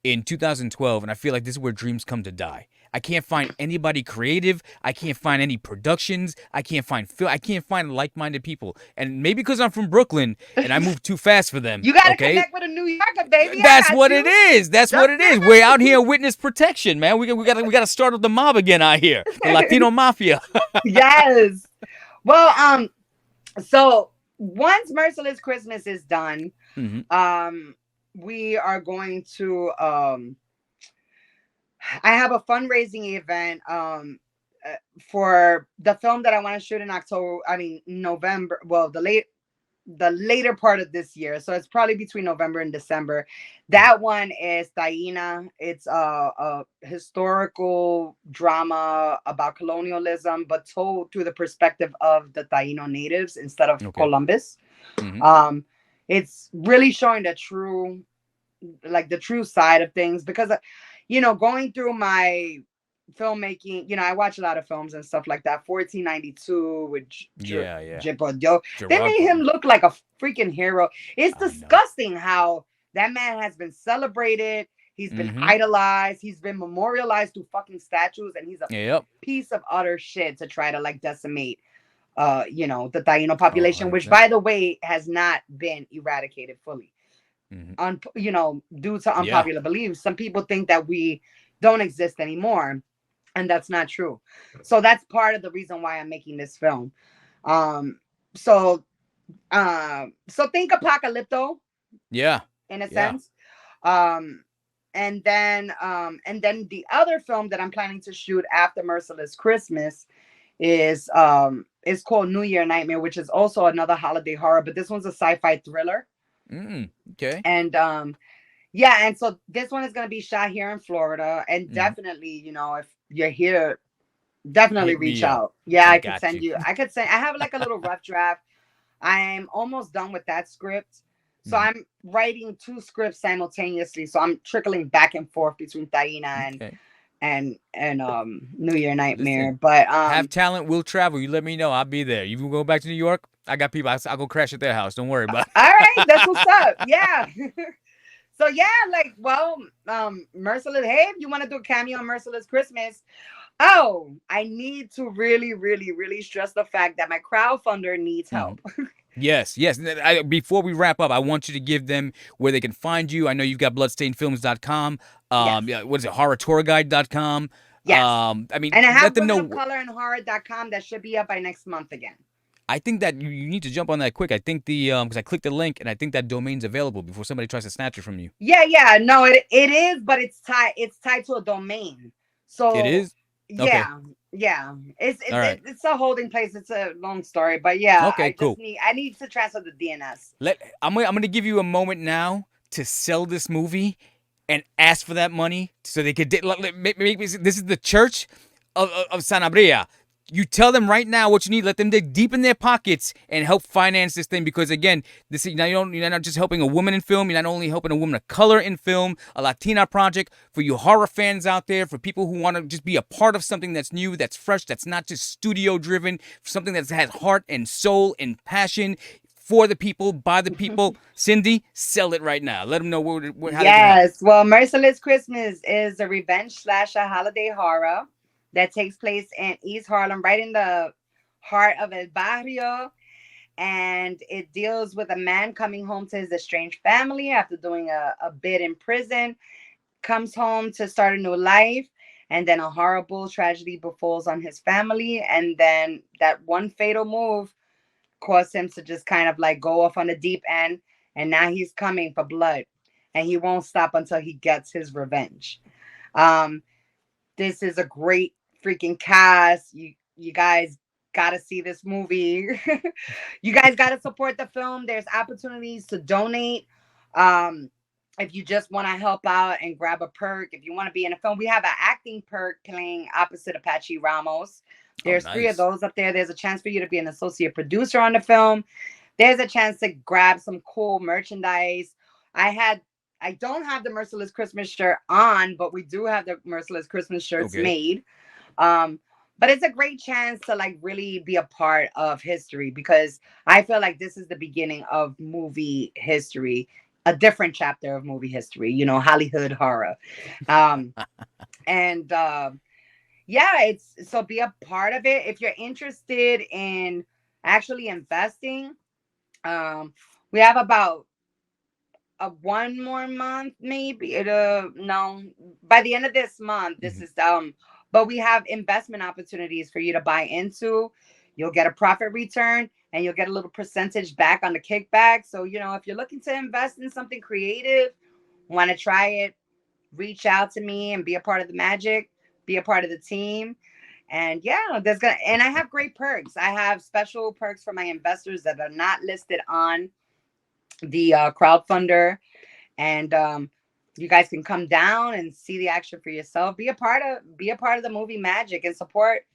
in 2012, and I feel like this is where dreams come to die. I can't find anybody creative. I can't find any productions. I can't find like-minded people. And maybe because I'm from Brooklyn and I moved too fast for them. You gotta connect with a New Yorker, baby. That's what it is. That's what it is. We're out here in witness protection, man. We got to start up the mob again out here, the Latino mafia. Yes. Well, so once Merciless Christmas is done, we are going to I have a fundraising event for the film that I want to shoot in November. Well, the later part of this year. So it's probably between November and December. That one is Taína. It's a historical drama about colonialism, but told through the perspective of the Taíno natives instead of Columbus. It's really showing the true side of things, because you know, going through my filmmaking, you know, I watch a lot of films and stuff like that. 1492 with Jipodio. They made him look like a freaking hero. It's disgusting how that man has been celebrated. He's been idolized. He's been memorialized through fucking statues, and he's a piece of utter shit to try to like decimate you know, the Taino population, which by the way has not been eradicated fully. You know, due to unpopular beliefs. Some people think that we don't exist anymore, and that's not true. So that's part of the reason why I'm making this film. So think apocalypto. Yeah. In a sense. And then the other film that I'm planning to shoot after Merciless Christmas is called New Year Nightmare, which is also another holiday horror, but this one's a sci-fi thriller. Okay. And and so this one is going to be shot here in Florida, and definitely, you know, if you're here, definitely reach out. I could send you. I have like a little rough draft. I'm almost done with that script. So I'm writing 2 scripts simultaneously. So I'm trickling back and forth between Taína and New Year Nightmare. But have talent, will travel. You let me know. I'll be there. You can go back to New York. I got people. I'll go crash at their house. Don't worry about it. All right, that's what's up. Yeah. So yeah, like, well, Merciless. Hey, if you want to do a cameo on Merciless Christmas, I need to really, really, really stress the fact that my crowdfunder needs help. Yes. Before we wrap up, I want you to give them where they can find you. I know you've got bloodstainedfilms.com. What is it? Horrortourguide.com. Yes. I mean, and I have let them know. womenofcolorinhorror.com that should be up by next month again. I think that you need to jump on that quick. I think because I clicked the link and I think that domain's available before somebody tries to snatch it from you. Yeah. No, it is, but it's tied to a domain. So it is. Yeah. It's a holding place. It's a long story, but yeah. Okay, cool. I need to transfer the DNS. I'm gonna give you a moment now to sell this movie and ask for that money so they could maybe this is the church of Sanabria. You tell them right now what you need. Let them dig deep in their pockets and help finance this thing. Because again, you're not just helping a woman in film. You're not only helping a woman of color in film, a Latina project for you horror fans out there, for people who want to just be a part of something that's new, that's fresh, that's not just studio driven, something that has heart and soul and passion for the people, by the people. Cindy, sell it right now. Let them know how Yes. Well, Merciless Christmas is a revenge / a holiday horror that takes place in East Harlem, right in the heart of El Barrio. And it deals with a man coming home to his estranged family after doing a bid in prison, comes home to start a new life, and then a horrible tragedy befalls on his family. And then that one fatal move caused him to just kind of like go off on the deep end. And now he's coming for blood. and he won't stop until he gets his revenge. Um, this is a great freaking cast. You guys gotta see this movie. You guys gotta support the film. There's opportunities to donate. If you just want to help out and grab a perk, if you want to be in a film, we have an acting perk playing opposite Apache Ramos. There's 3 of those up there. There's a chance for you to be an associate producer on the film. There's a chance to grab some cool merchandise. I don't have the Merciless Christmas shirt on, but we do have the Merciless Christmas shirts made. But it's a great chance to like really be a part of history, because I feel like this is the beginning of movie history, a different chapter of movie history, you know, Hollywood horror. So be a part of it. If you're interested in actually investing, we have about one more month, maybe. No, by the end of this month, this is but we have investment opportunities for you to buy into. You'll get a profit return and you'll get a little percentage back on the kickback. So, you know, if you're looking to invest in something creative, want to try it, reach out to me and be a part of the magic, be a part of the team. And yeah, and I have great perks. I have special perks for my investors that are not listed on the crowdfunder. And you guys can come down and see the action for yourself. Be a part of the movie magic and support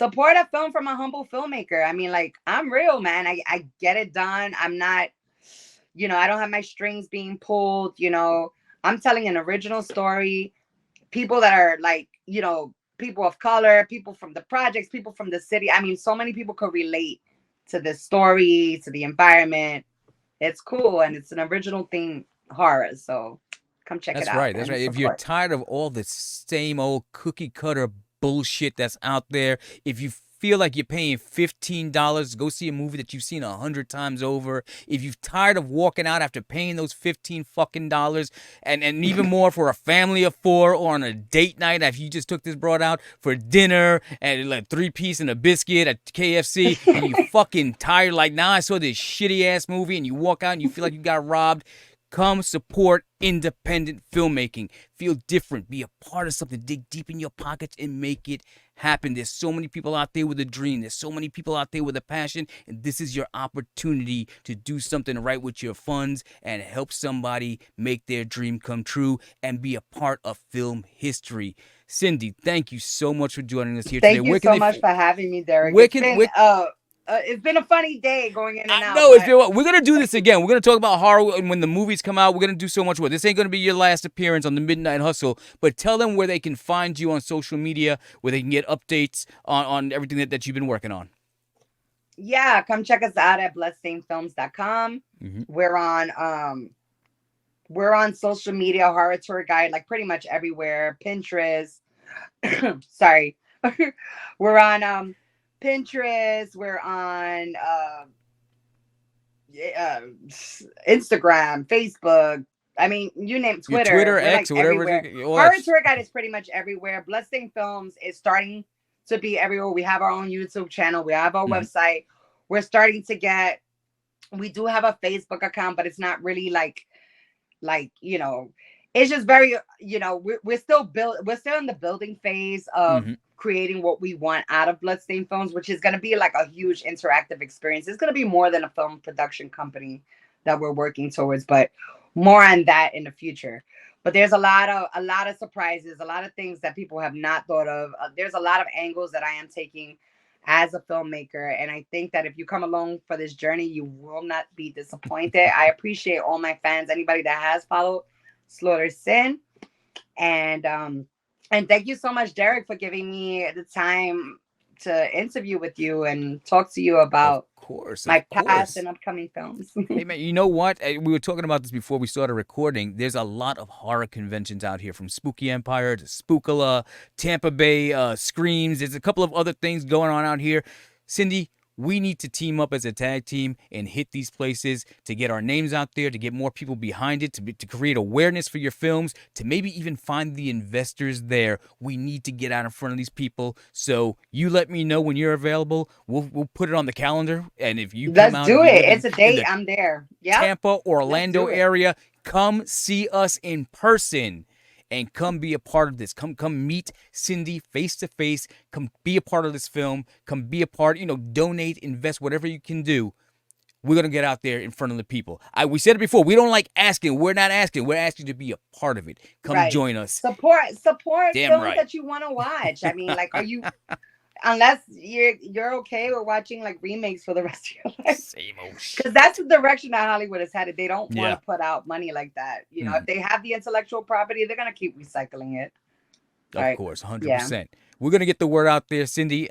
a film from a humble filmmaker. I mean, like, I'm real, man. I get it done. I'm not, you know, I don't have my strings being pulled. You know, I'm telling an original story. People that are like, you know, people of color, people from the projects, people from the city. I mean, so many people could relate to this story, to the environment. It's cool, and it's an original theme horror. So come check it out. That's right. If you're tired of all the same old cookie cutter bullshit that's out there, if you feel like you're paying $15 to go see a movie that you've seen 100 times over, if you're tired of walking out after paying those $15 fucking dollars, and even more for a family of 4 or on a date night, if you just took this broad out for dinner and like 3-piece and a biscuit at KFC, and you fucking tired, like, now I saw this shitty ass movie, and you walk out and you feel like you got robbed. Come support independent filmmaking. Feel different. Be a part of something. Dig deep in your pockets and make it happen. There's so many people out there with a dream. There's so many people out there with a passion. And this is your opportunity to do something right with your funds and help somebody make their dream come true and be a part of film history. Cindy, thank you so much for joining us here today. Thank you so much for having me, Derek. It's been a funny day going in and out. No, we're going to do this again. We're going to talk about horror, and when the movies come out, we're going to do so much more. This ain't going to be your last appearance on the Midnight Hustle, but tell them where they can find you on social media, where they can get updates on everything that you've been working on. Yeah, come check us out at bloodstainedfilms.com. Mm-hmm. We're on social media, Horror Tour Guide, like pretty much everywhere. Pinterest. Sorry. We're on Pinterest, we're on Instagram, Facebook. I mean, you name Twitter. Twitter, X, like whatever. Horror Tour Guide is pretty much everywhere. Bloodstained Films is starting to be everywhere. We have our own YouTube channel. We have our website. We're starting to we do have a Facebook account, but it's not really like, you know, it's just very, you know, we're still in the building phase of creating what we want out of Bloodstained Films, which is going to be like a huge interactive experience. It's going to be more than a film production company that we're working towards, but more on that in the future. But there's a lot of surprises, a lot of things that people have not thought of. There's a lot of angles that I am taking as a filmmaker, and I think that if you come along for this journey, you will not be disappointed. I appreciate all my fans, anybody that has followed Slaughter Sin, and thank you so much, Derek, for giving me the time to interview with you and talk to you about my past and upcoming films. Hey, man, you know what? We were talking about this before we started recording. There's a lot of horror conventions out here, from Spooky Empire to Spookala, Tampa Bay, Screams. There's a couple of other things going on out here. Cindy, We need to team up as a tag team and hit these places to get our names out there, to get more people behind it, to create awareness for your films, to maybe even find the investors there. We need to get out in front of these people. So you let me know when you're available. We'll put it on the calendar. And if you come out, let's do it. It's a date. I'm there. Yeah. Tampa, Orlando area, come see us in person. And come be a part of this. Come meet Cindy face to face. Come be a part of this film. Come be a part, donate, invest, whatever you can do. We're going to get out there in front of the people. We said it before. We don't like asking. We're not asking. We're asking to be a part of it. Come join us. Support Damn films right. that you want to watch. I mean, like, are you... Unless you're okay with watching like remakes for the rest of your life. Same old shit. Because that's the direction that Hollywood has headed. They don't want to put out money like that. If they have the intellectual property, they're going to keep recycling it. Of course, 100%. We're going to get the word out there, Cindy.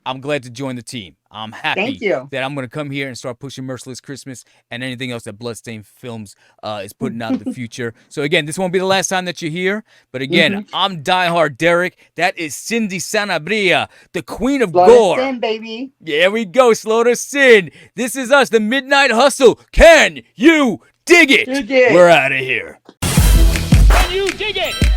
I'm glad to join the team. I'm happy that I'm going to come here and start pushing Merciless Christmas and anything else that Bloodstained Films is putting out in the future. So, again, this won't be the last time that you're here. But, again, I'm DieHard Derek. That is Cindy Sanabria, the queen of gore. Slow to sin, baby. Yeah, we go. Slow to sin. This is us, the Midnight Hustle. Can you dig it? Dig it. We're out of here. Can you dig it?